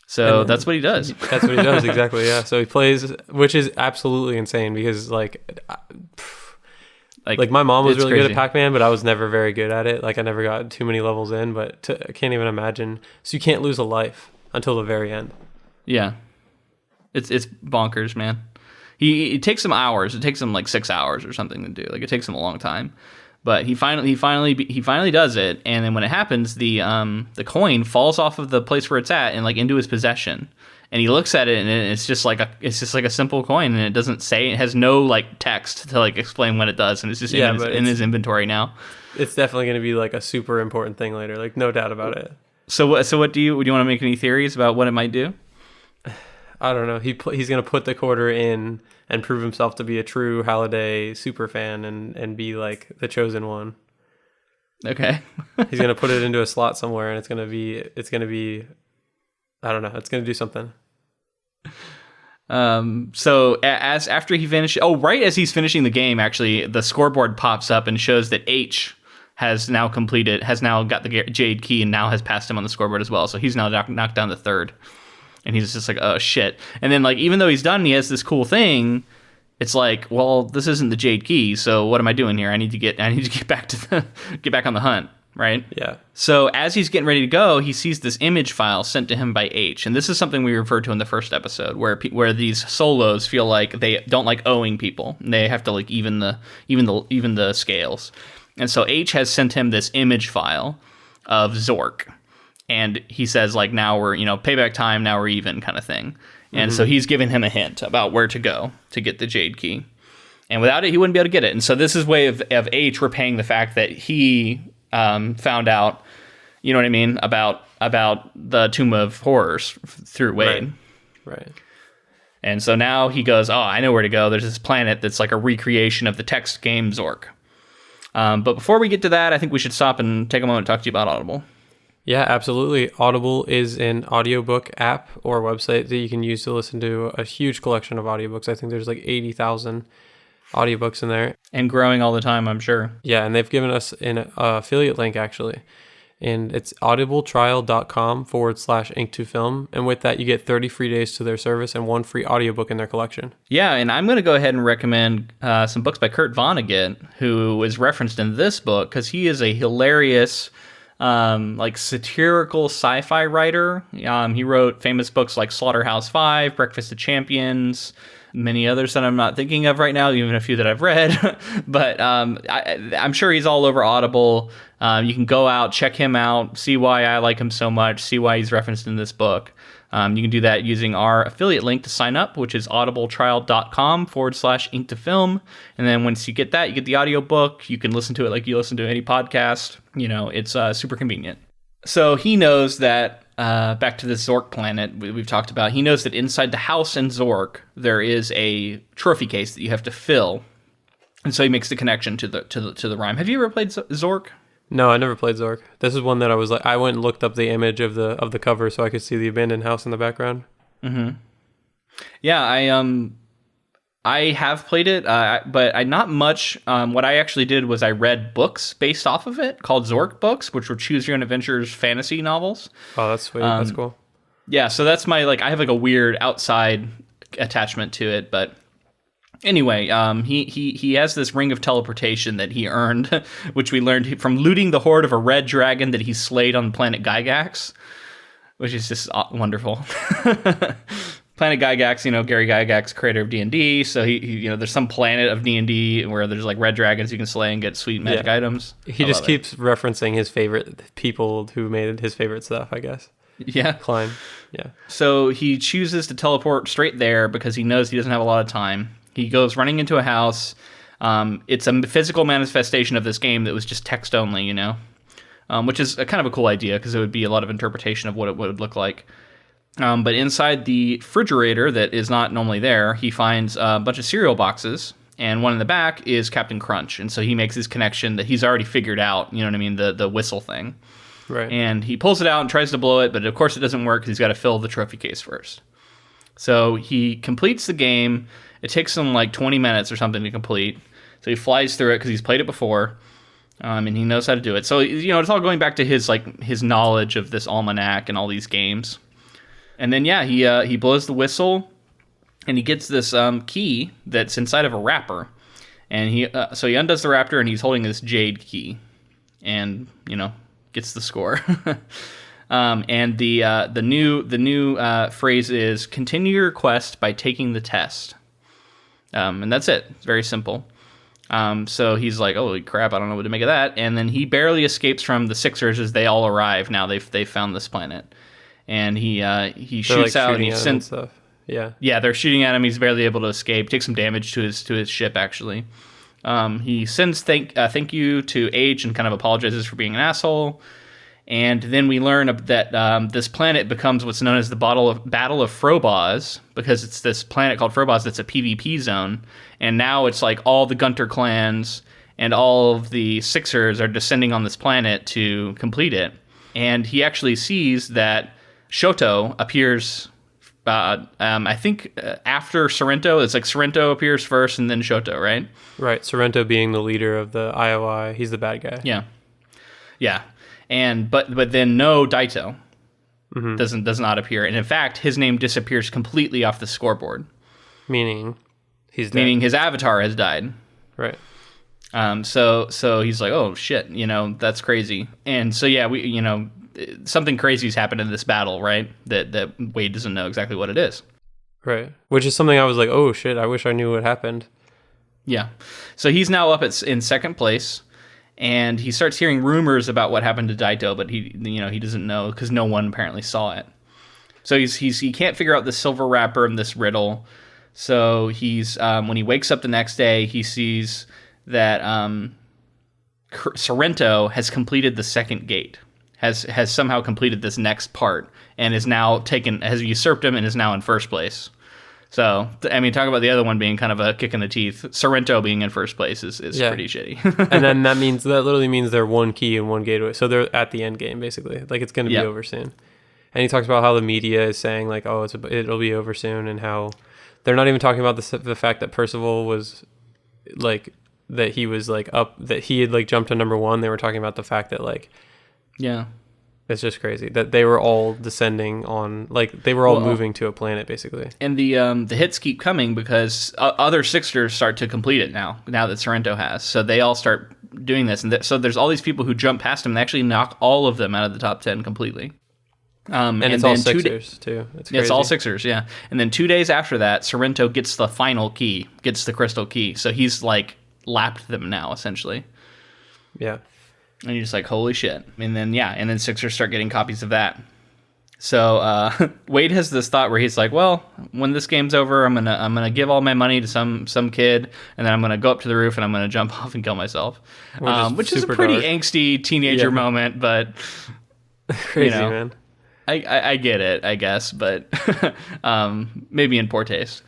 So that's what he does. That's what he does, exactly, yeah. So he plays, which is absolutely insane because, like my mom was really good at Pac-Man, but I was never very good at it. Like, I never got too many levels in, but I can't even imagine. So you can't lose a life until the very end. Yeah. It's bonkers, man. It takes him hours. It takes him like 6 hours or something to do. Like, it takes him a long time. But he finally does it, and then when it happens, the coin falls off of the place where it's at and like into his possession. And he looks at it, and it's just like a simple coin, and it doesn't say, it has no like text to like explain what it does, and it's just in his inventory now. It's definitely going to be like a super important thing later, like no doubt about it. So what do you want to make any theories about what it might do? I don't know. He's going to put the quarter in and prove himself to be a true Halliday super fan and be like the chosen one. Okay. He's going to put it into a slot somewhere, and it's going to be I don't know. It's going to do something. So after he finishes, right as he's finishing the game, actually, the scoreboard pops up and shows that H has now got the Jade key and now has passed him on the scoreboard as well. So he's now knocked down to third. And he's just like, oh shit. And then like, even though he's done, he has this cool thing. It's like, well, this isn't the Jade key. So what am I doing here? I need to get back get back on the hunt. Right. Yeah. So as he's getting ready to go, he sees this image file sent to him by H. And this is something we referred to in the first episode where these solos feel like they don't like owing people. And they have to like even the scales. And so H has sent him this image file of Zork. And he says, like, now we're, payback time, now we're even kind of thing. And so he's giving him a hint about where to go to get the Jade key. And without it, he wouldn't be able to get it. And so this is way of H repaying the fact that he found out, you know what I mean, about the Tomb of Horrors through Wade. Right. And so now he goes, oh, I know where to go. There's this planet that's like a recreation of the text game Zork. But before we get to that, I think we should stop and take a moment to talk to you about Audible. Yeah, absolutely. Audible is an audiobook app or website that you can use to listen to a huge collection of audiobooks. I think there's like 80,000 audiobooks in there. And growing all the time, I'm sure. Yeah, and they've given us an affiliate link, actually. And it's audibletrial.com/ink2film. And with that, you get 30 free days to their service and 1 free audiobook in their collection. Yeah, and I'm going to go ahead and recommend some books by Kurt Vonnegut, who is referenced in this book, because he is a hilarious... like satirical sci-fi writer. He wrote famous books like Slaughterhouse-Five, Breakfast of Champions, many others that I'm not thinking of right now, even a few that I've read. But I'm sure he's all over Audible. You can go out, check him out, see why I like him so much, see why he's referenced in this book. You can do that using our affiliate link to sign up, which is audibletrial.com/ink2film. And then once you get that, you get the audiobook. You can listen to it like you listen to any podcast. It's super convenient. So he knows that, back to the Zork planet we've talked about, he knows that inside the house in Zork, there is a trophy case that you have to fill. And so he makes the connection to the rhyme. Have you ever played Zork? No, I never played Zork. This is one that I was like, I went and looked up the image of the cover so I could see the abandoned house in the background. Mm-hmm. Yeah, I have played it, but I not much. What I actually did was I read books based off of it called Zork books, which were Choose Your Own Adventures fantasy novels. Oh, that's sweet. That's cool. Yeah, so that's my I have like a weird outside attachment to it, but Anyway, he has this ring of teleportation that he earned, which we learned from looting the hoard of a red dragon that he slayed on the planet Gygax, which is just wonderful. Planet Gygax, Gary Gygax, creator of D&D, so he there's some planet of D&D where there's like red dragons you can slay and get sweet magic items. He just keeps referencing his favorite people who made his favorite stuff, I guess. Yeah. Cline. Yeah. So he chooses to teleport straight there because he knows he doesn't have a lot of time. He goes running into a house. It's a physical manifestation of this game that was just text only, which is a kind of a cool idea because it would be a lot of interpretation of what it would look like. But inside the refrigerator that is not normally there, he finds a bunch of cereal boxes, and one in the back is Captain Crunch. And so he makes his connection that he's already figured out, the whistle thing. Right. And he pulls it out and tries to blow it, but of course it doesn't work because he's got to fill the trophy case first. So he completes the game. It takes him like 20 minutes or something to complete. So he flies through it because he's played it before, and he knows how to do it. So, it's all going back to his knowledge of this almanac and all these games. And then, he blows the whistle, and he gets this key that's inside of a wrapper. And he undoes the wrapper, and he's holding this jade key, and gets the score. And the new phrase is continue your quest by taking the test. And that's it. It's very simple. So he's like, holy crap, I don't know what to make of that. And then he barely escapes from the Sixers as they all arrive. Now they've found this planet. And he shoots out and he sends stuff. Yeah, they're shooting at him. He's barely able to escape. Takes some damage to his ship, actually. He sends thank you to H and kind of apologizes for being an asshole. And then we learn that this planet becomes what's known as the Battle of Frobos, because it's this planet called Frobos that's a PvP zone. And now it's like all the Gunter clans and all of the Sixers are descending on this planet to complete it. And he actually sees that Shoto appears, I think, after Sorrento. It's like Sorrento appears first and then Shoto, right? Right, Sorrento being the leader of the IOI. He's the bad guy. Yeah. And but then no Daito does not appear, and in fact his name disappears completely off the scoreboard. Meaning he's dead. Meaning his avatar has died. Right. So he's like, oh shit, that's crazy. And so we something crazy's happened in this battle, right? That Wade doesn't know exactly what it is. Right. Which is something I was like, oh shit, I wish I knew what happened. Yeah. So he's now up in second place. And he starts hearing rumors about what happened to Daito, but he doesn't know because no one apparently saw it. So he can't figure out the silver wrapper and this riddle. So he's when he wakes up the next day, he sees that Sorrento has completed the second gate, has somehow completed this next part, and has usurped him and is now in first place. So, I mean, talk about the other one being kind of a kick in the teeth. Sorrento being in first place is pretty shitty. And then that literally means they're one key and one gate away. So they're at the end game, basically. Like, it's going to be over soon. And he talks about how the media is saying, like, oh, it'll be over soon, and how they're not even talking about the fact that Percival was, like, that he was, like, up, that he had, like, jumped to number one. They were talking about the fact that, like... Yeah. It's just crazy that they were all descending on, like, they were all moving to a planet, basically. And the hits keep coming because other Sixers start to complete it now that Sorrento has. So they all start doing this. And so there's all these people who jump past him and actually knock all of them out of the top 10 completely. And it's all Sixers, too. It's crazy. It's all Sixers, yeah. And then 2 days after that, Sorrento gets the final key, gets the crystal key. So he's, like, lapped them now, essentially. Yeah. And you're just like, holy shit. And then Sixers start getting copies of that. So Wade has this thought where he's like, well, when this game's over, I'm gonna give all my money to some kid, and then I'm gonna go up to the roof and I'm gonna jump off and kill myself. Which is a pretty angsty teenager moment, but crazy, man. I get it, I guess, but maybe in poor taste.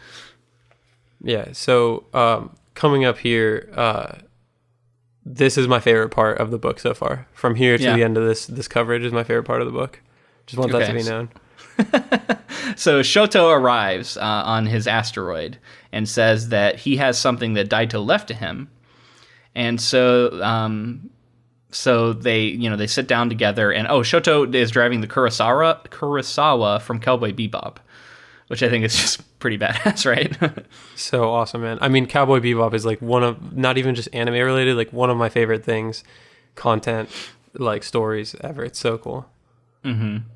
Yeah. So coming up here, this is my favorite part of the book so far. From here to the end of this coverage is my favorite part of the book. Just want that to be known. So Shoto arrives on his asteroid and says that he has something that Daito left to him. And so they sit down together, and Shoto is driving the Kurosawa from Cowboy Bebop, which I think is just pretty badass, right? So awesome, man. I mean, Cowboy Bebop is like one of, not even just anime related, like one of my favorite things, content, like stories ever. It's so cool. Mm-hmm.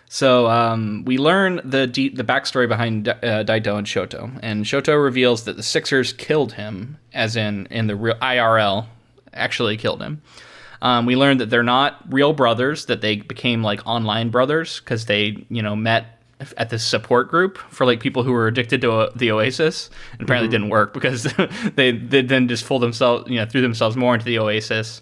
So we learn the backstory behind Daito and Shoto, and Shoto reveals that the Sixers killed him, as in the real IRL, actually killed him. We learned that they're not real brothers, that they became like online brothers because they, met at this support group for like people who were addicted to the Oasis, and apparently didn't work because they then just threw themselves more into the Oasis.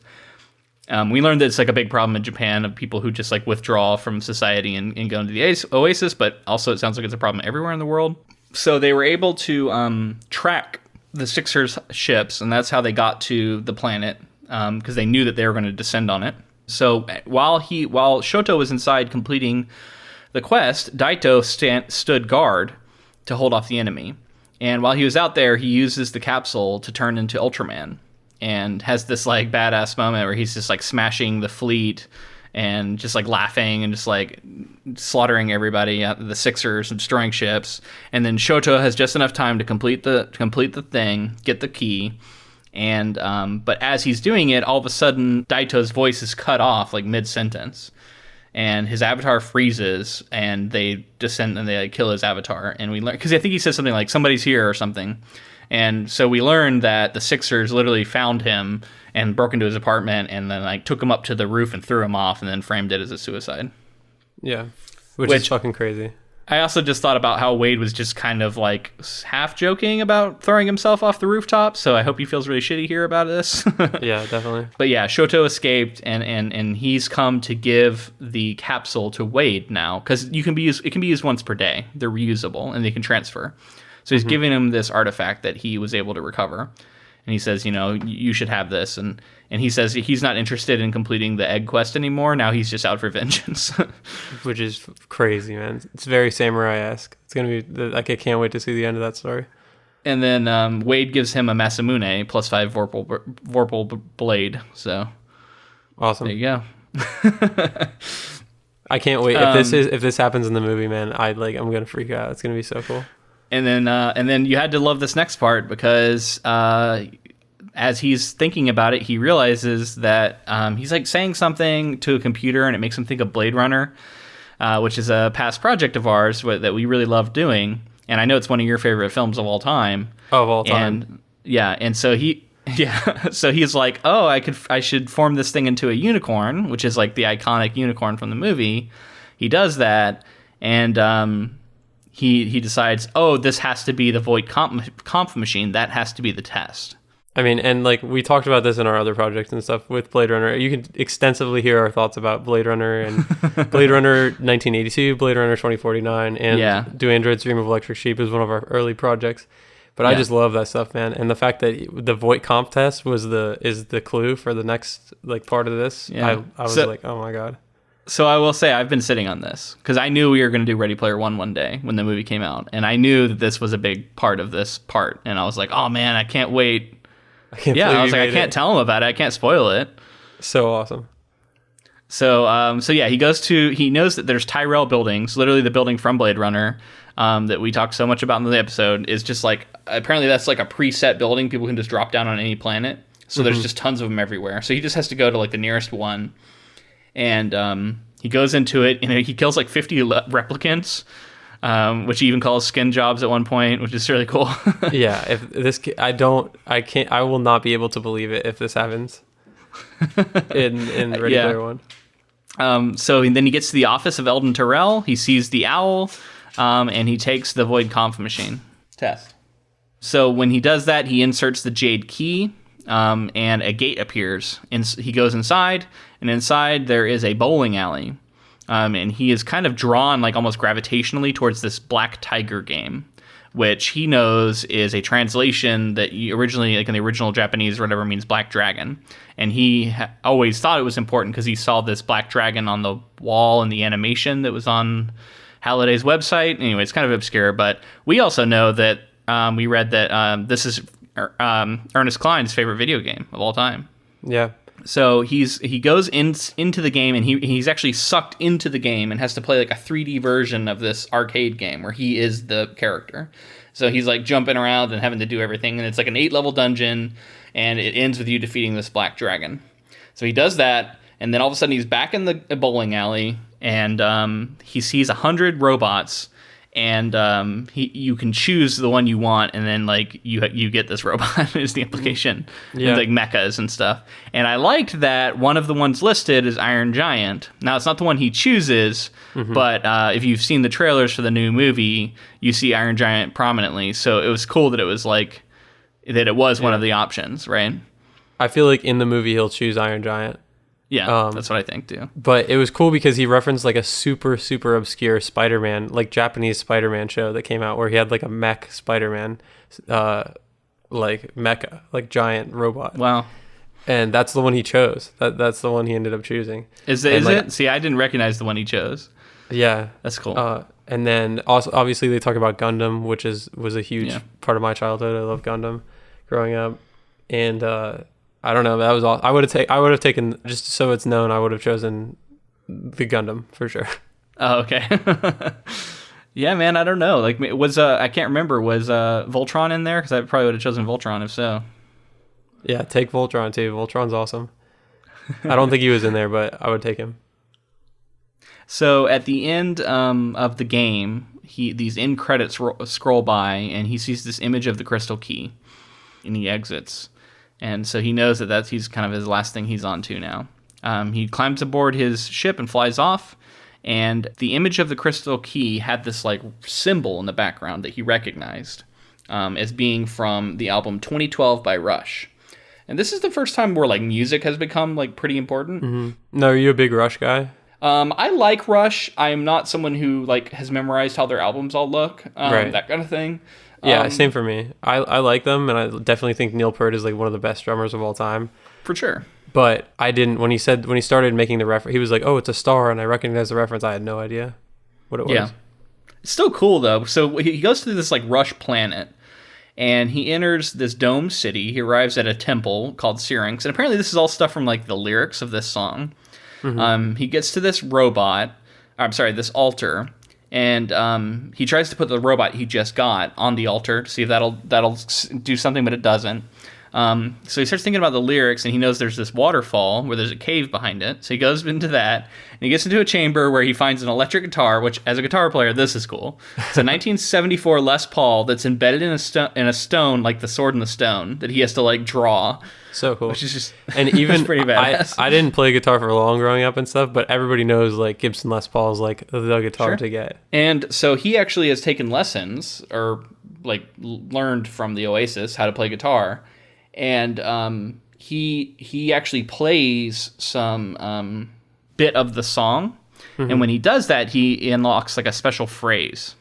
We learned that it's like a big problem in Japan of people who just like withdraw from society and go into the Oasis, but also it sounds like it's a problem everywhere in the world. So they were able to track the Sixers ships, and that's how they got to the planet, because they knew that they were going to descend on it. So while Shoto was inside completing the quest, Daito stood guard to hold off the enemy. And while he was out there, he uses the capsule to turn into Ultraman, and has this like badass moment where he's just like smashing the fleet and just like laughing and just like slaughtering everybody, the Sixers, and destroying ships. And then Shoto has just enough time to complete the thing, get the key. And but as he's doing it, all of a sudden Daito's voice is cut off like mid-sentence, and his avatar freezes, and they descend and they like kill his avatar. And we learn, because I think he says something like somebody's here or something. And so we learned that the Sixers literally found him and broke into his apartment and then like took him up to the roof and threw him off and then framed it as a suicide. Yeah, which is fucking crazy. I also just thought about how Wade was just kind of like half joking about throwing himself off the rooftop. So I hope he feels really shitty here about this. Yeah, definitely. But yeah, Shoto escaped, and he's come to give the capsule to Wade now, because it can be used once per day. They're reusable and they can transfer. So he's giving him this artifact that he was able to recover. And he says, you should have this. And he says he's not interested in completing the egg quest anymore. Now he's just out for vengeance. Which is crazy, man. It's very samurai-esque. It's going to be, I can't wait to see the end of that story. And then Wade gives him a Masamune +5 Vorpal blade. So awesome. There you go. I can't wait. If this happens in the movie, man, I'm going to freak out. It's going to be so cool. And then you had to love this next part, because as he's thinking about it, he realizes that he's like saying something to a computer, and it makes him think of Blade Runner, which is a past project of ours that we really love doing. And I know it's one of your favorite films of all time. Of all time. And yeah, and so so he's like, oh, I should form this thing into a unicorn, which is like the iconic unicorn from the movie. He does that, and he decides, oh, this has to be the Voight conf machine. That has to be the test. I mean, and like we talked about this in our other projects and stuff with Blade Runner. You can extensively hear our thoughts about Blade Runner and Blade Runner 1982, Blade Runner 2049, and Do Androids Dream of Electric Sheep is one of our early projects. But I just love that stuff, man. And the fact that the Voight comp test is the clue for the next like part of this. Yeah. I was like, oh my God. So I will say I've been sitting on this because I knew we were going to do Ready Player One day when the movie came out. And I knew that this was a big part of this part. And I was like, oh man, I can't wait. I can't tell him about it. I can't spoil it. So awesome. So he knows that there's Tyrell buildings, literally the building from Blade Runner, that we talked so much about in the episode, is just like, apparently that's like a preset building. People can just drop down on any planet. So there's just tons of them everywhere. So he just has to go to like the nearest one. And he goes into it, and he kills like 50 replicants, which he even calls skin jobs at one point, which is really cool. Yeah, if this, I will not be able to believe it if this happens in Ready Player One. So then he gets to the office of Eldon Tyrell. He sees the owl, and he takes the Void Conf machine test. So when he does that, he inserts the Jade key, and a gate appears. And he goes inside, and inside there is a bowling alley. And he is kind of drawn like almost gravitationally towards this Black Tiger game, which he knows is a translation that originally, like in the original Japanese or whatever, means Black Dragon. And he always thought it was important because he saw this Black Dragon on the wall in the animation that was on Halliday's website. Anyway, it's kind of obscure, but we also know that we read that this is Ernest Cline's favorite video game of all time. Yeah. So he goes into the game, and he's actually sucked into the game and has to play like a 3D version of this arcade game where he is the character. So he's like jumping around and having to do everything, and it's like an 8-level dungeon, and it ends with you defeating this black dragon. So he does that, and then all of a sudden he's back in the bowling alley, and he sees 100 robots, and you can choose the one you want, and then like you get this robot is the implication. Yeah. Like mechas and stuff. And I liked that one of the ones listed is Iron Giant. Now it's not the one he chooses, but if you've seen the trailers for the new movie, you see Iron Giant prominently. So it was cool that it was like that it was one of the options, right? I feel like in the movie he'll choose Iron Giant. Yeah, that's what I think too. But it was cool because he referenced like a super, super obscure Spider-Man, like Japanese Spider-Man show that came out where he had like a mech Spider-Man, like mecha, like giant robot. Wow. And that's the one he chose. That's the one he ended up choosing. Is it? See, I didn't recognize the one he chose. Yeah. That's cool. And then also, obviously, they talk about Gundam, which was a huge part of my childhood. I love Gundam growing up. And I don't know. That was all. I would have taken, just so it's known, I would have chosen the Gundam for sure. Oh, okay. Yeah, man. I don't know. Like, I can't remember. Was Voltron in there? Because I probably would have chosen Voltron if so. Yeah, take Voltron too. Voltron's awesome. I don't think he was in there, but I would take him. So at the end of the game, these end credits scroll by, and he sees this image of the crystal key, and he exits. And so he knows he's kind of his last thing he's on to now. He climbs aboard his ship and flies off. And the image of the crystal key had this like symbol in the background that he recognized as being from the album 2012 by Rush. And this is the first time where like music has become like pretty important. Mm-hmm. No, are you a big Rush guy? I like Rush. I'm not someone who like has memorized how their albums all look, right. That kind of thing. Yeah, same for me. I like them, and I definitely think Neil Peart is like one of the best drummers of all time. For sure. But I didn't, when he started making the reference, he was like, oh, it's a star, and I recognized the reference. I had no idea what it was. Yeah. It's still cool, though. So he goes to this like Rush planet, and he enters this dome city. He arrives at a temple called Syrinx, and apparently this is all stuff from like the lyrics of this song. Mm-hmm. He gets to this this altar, and he tries to put the robot he just got on the altar to see if that'll do something, but it doesn't. So he starts thinking about the lyrics, and he knows there's this waterfall where there's a cave behind it. So he goes into that, and he gets into a chamber where he finds an electric guitar, which, as a guitar player, this is cool. It's a 1974 Les Paul that's embedded in a stone, like the Sword in the Stone, that he has to like draw. So cool. Which is just and even pretty badass. I didn't play guitar for long growing up and stuff, but everybody knows like Gibson Les Paul is like the guitar to get. And so he actually has taken lessons or like learned from the Oasis how to play guitar. And he actually plays some bit of the song. Mm-hmm. And when he does that, he unlocks like a special phrase.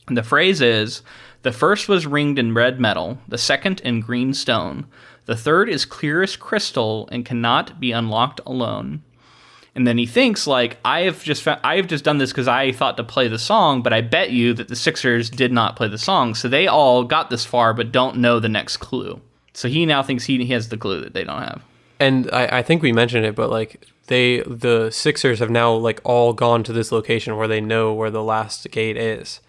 And the phrase is, the first was ringed in red metal, the second in green stone. The third is clear as crystal and cannot be unlocked alone. And then he thinks, like, I have just done this because I thought to play the song, but I bet you that the Sixers did not play the song. So they all got this far, but don't know the next clue. So he now thinks he has the clue that they don't have. And I think we mentioned it, but like the Sixers have now like all gone to this location where they know where the last gate is,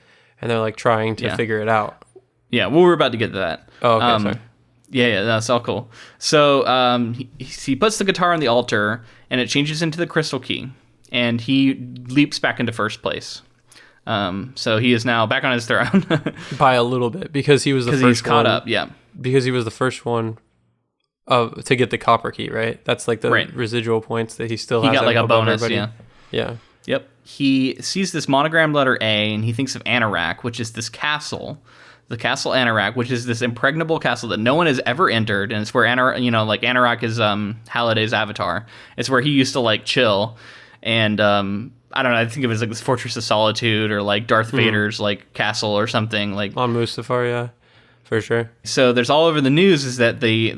and they're like trying to figure it out. Yeah, well, we're about to get to that. Oh, okay, sorry. Yeah, that's all cool. So he puts the guitar on the altar, and it changes into the crystal key, and he leaps back into first place. So he is now back on his throne. By a little bit, because he was the first one. Because he's caught up, yeah. Because he was the first one to get the copper key, right? That's like the residual points that he still has. He got like a bonus, everybody. Yeah. Yep. He sees this monogrammed letter A, and he thinks of Anorak, which is this castle. The Castle Anorak, which is this impregnable castle that no one has ever entered, and it's where Anorak is Halliday's avatar. It's where he used to like chill, and I don't know. I think of it as like this Fortress of Solitude or like Darth Vader's like castle or something like on Mustafar, yeah, for sure. So there's all over the news is that the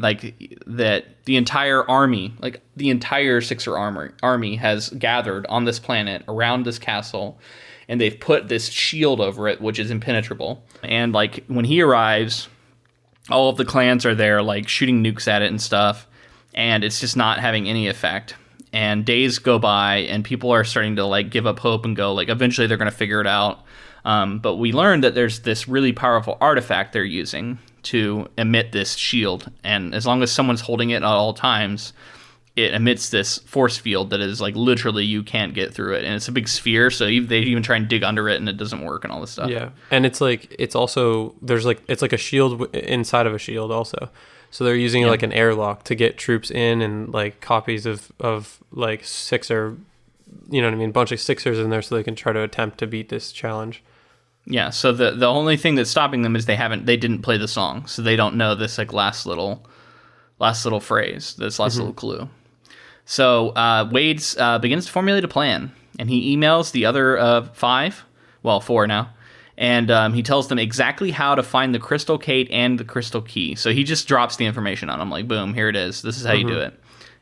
entire army, like the entire Sixer army, has gathered on this planet around this castle. And they've put this shield over it, which is impenetrable. And like when he arrives, all of the clans are there, like shooting nukes at it and stuff. and it's just not having any effect. And days go by, and people are starting to like give up hope and go like, eventually they're going to figure it out. But we learned that there's this really powerful artifact they're using to emit this shield, and as long as someone's holding it at all times, it emits this force field that is like literally you can't get through it, and it's a big sphere. So they even try and dig under it, and it doesn't work, and all this stuff. Yeah, and it's also it's like a shield inside of a shield also. So they're using like an airlock to get troops in, and like copies of like Sixer, you know what I mean, bunch of Sixers in there, so they can try to attempt to beat this challenge. Yeah. So the only thing that's stopping them is they didn't play the song, so they don't know this like last little phrase, this last little clue. So Wade begins to formulate a plan, and he emails the other 4 now. And he tells them exactly how to find the crystal Kate and the crystal key. So he just drops the information on them, like, boom, here it is. This is how you do it.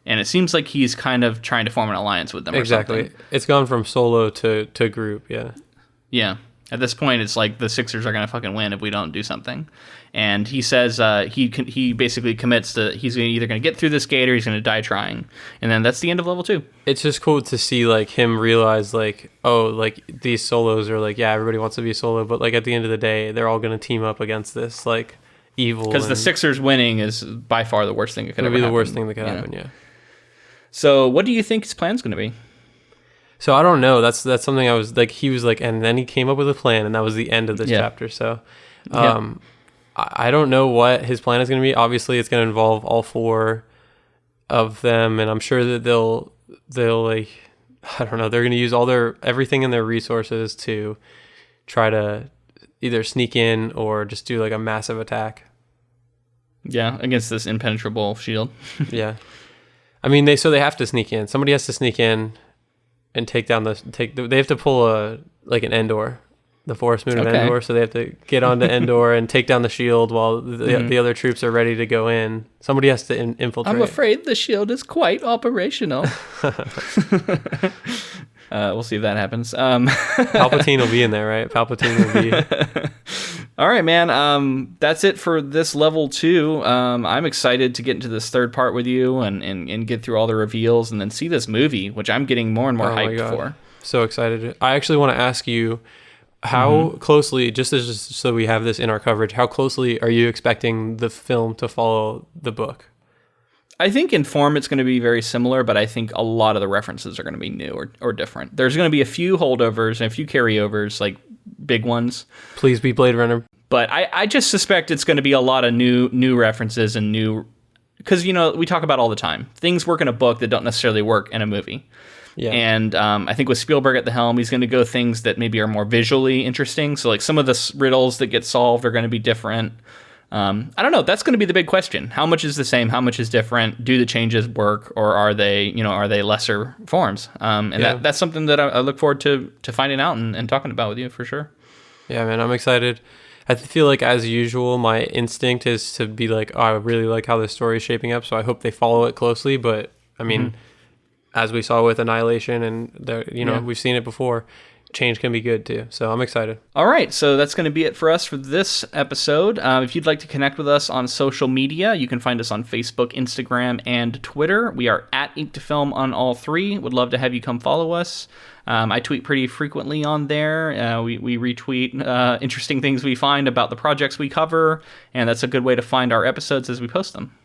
And it seems like he's kind of trying to form an alliance with them or something. It's gone from solo to group, yeah. Yeah. At this point, it's like the Sixers are going to fucking win if we don't do something. And he says he basically commits to he's either going to get through this gate or he's going to die trying. And then that's the end of level 2. It's just cool to see like him realize like, oh, like these solos are like, yeah, everybody wants to be solo, but like at the end of the day, they're all going to team up against this like evil. Because the Sixers winning is by far the worst thing that could ever happen. It'll be the worst thing that could happen, yeah. So what do you think his plan's going to be? So I don't know. That's something I was like, he was like, and then he came up with a plan, and that was the end of this chapter. So I don't know what his plan is going to be. Obviously, it's going to involve all 4 of them, and I'm sure that they'll like, I don't know, they're going to use everything in their resources to try to either sneak in or just do like a massive attack. Yeah, against this impenetrable shield. Yeah. I mean, they have to sneak in. Somebody has to sneak in and they have to pull an Endor, the forest moon of Endor, so they have to get onto Endor and take down the shield while the other troops are ready to go in. Somebody has to infiltrate. I'm afraid the shield is quite operational. We'll see if that happens. Palpatine will be in there, right? Palpatine will be... All right, man. That's it for this level 2. I'm excited to get into this third part with you and get through all the reveals and then see this movie, which I'm getting more and more hyped for. So excited. I actually want to ask you how closely, just so we have this in our coverage, how closely are you expecting the film to follow the book? I think in form it's going to be very similar, but I think a lot of the references are going to be new or different. There's going to be a few holdovers and a few carryovers, like big ones. Please be Blade Runner. But I just suspect it's going to be a lot of new references and new... Because, we talk about all the time. Things work in a book that don't necessarily work in a movie. Yeah. And I think with Spielberg at the helm, he's going to go things that maybe are more visually interesting. So like some of the riddles that get solved are going to be different. I don't know. That's going to be the big question. How much is the same? How much is different? Do the changes work, or are they lesser forms? That's something that I look forward to finding out and talking about with you for sure. Yeah, man, I'm excited. I feel like, as usual, my instinct is to be like, oh, I really like how this story is shaping up, so I hope they follow it closely. But I mean, as we saw with Annihilation, and we've seen it before, change can be good too. So I'm excited. All right, so that's going to be it for us for this episode. If you'd like to connect with us on social media, you can find us on Facebook, Instagram, and Twitter. We are at Ink to Film on all 3. Would love to have you come follow us. I tweet pretty frequently on there. We retweet interesting things we find about the projects we cover, and that's a good way to find our episodes as we post them.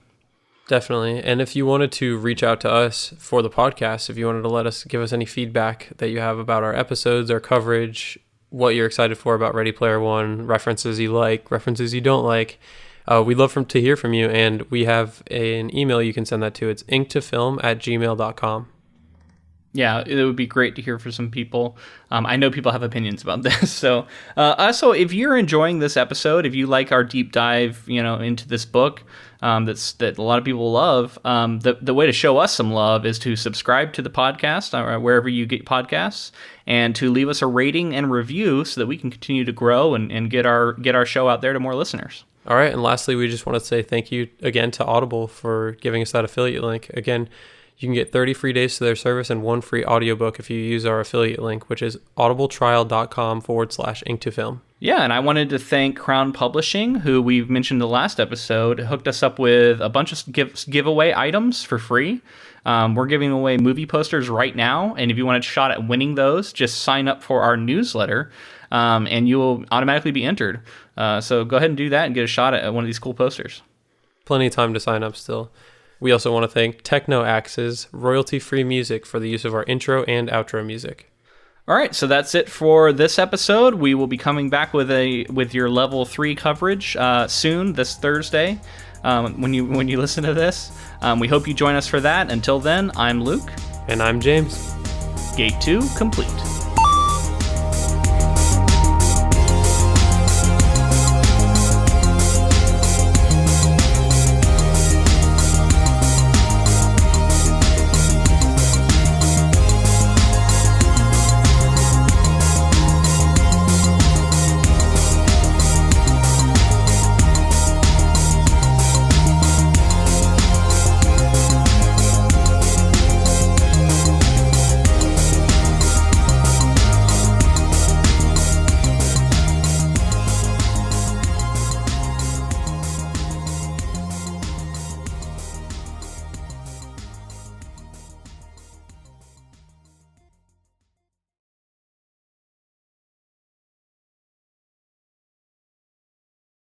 Definitely. And if you wanted to reach out to us for the podcast, if you wanted to give us any feedback that you have about our episodes, our coverage, what you're excited for about Ready Player One, references you like, references you don't like, we'd love to hear from you. And we have an email you can send that to. It's inktofilm@gmail.com. Yeah, it would be great to hear from some people. I know people have opinions about this. So also, if you're enjoying this episode, if you like our deep dive, into this book that a lot of people love, the way to show us some love is to subscribe to the podcast wherever you get podcasts, and to leave us a rating and review so that we can continue to grow and get our show out there to more listeners. All right, and lastly, we just want to say thank you again to Audible for giving us that affiliate link. Again, You can get 30 free days to their service and 1 free audiobook if you use our affiliate link, which is audibletrial.com/ink2film. Yeah, and I wanted to thank Crown Publishing, who we've mentioned in the last episode, hooked us up with a bunch of giveaway items for free. We're giving away movie posters right now, and if you want a shot at winning those, just sign up for our newsletter, and you will automatically be entered. So go ahead and do that and get a shot at one of these cool posters. Plenty of time to sign up still. We also want to thank Techno Axes, royalty-free music, for the use of our intro and outro music. All right, so that's it for this episode. We will be coming back with your level 3 coverage soon, this Thursday. When you listen to this, we hope you join us for that. Until then, I'm Luke, and I'm James. Gate 2 complete.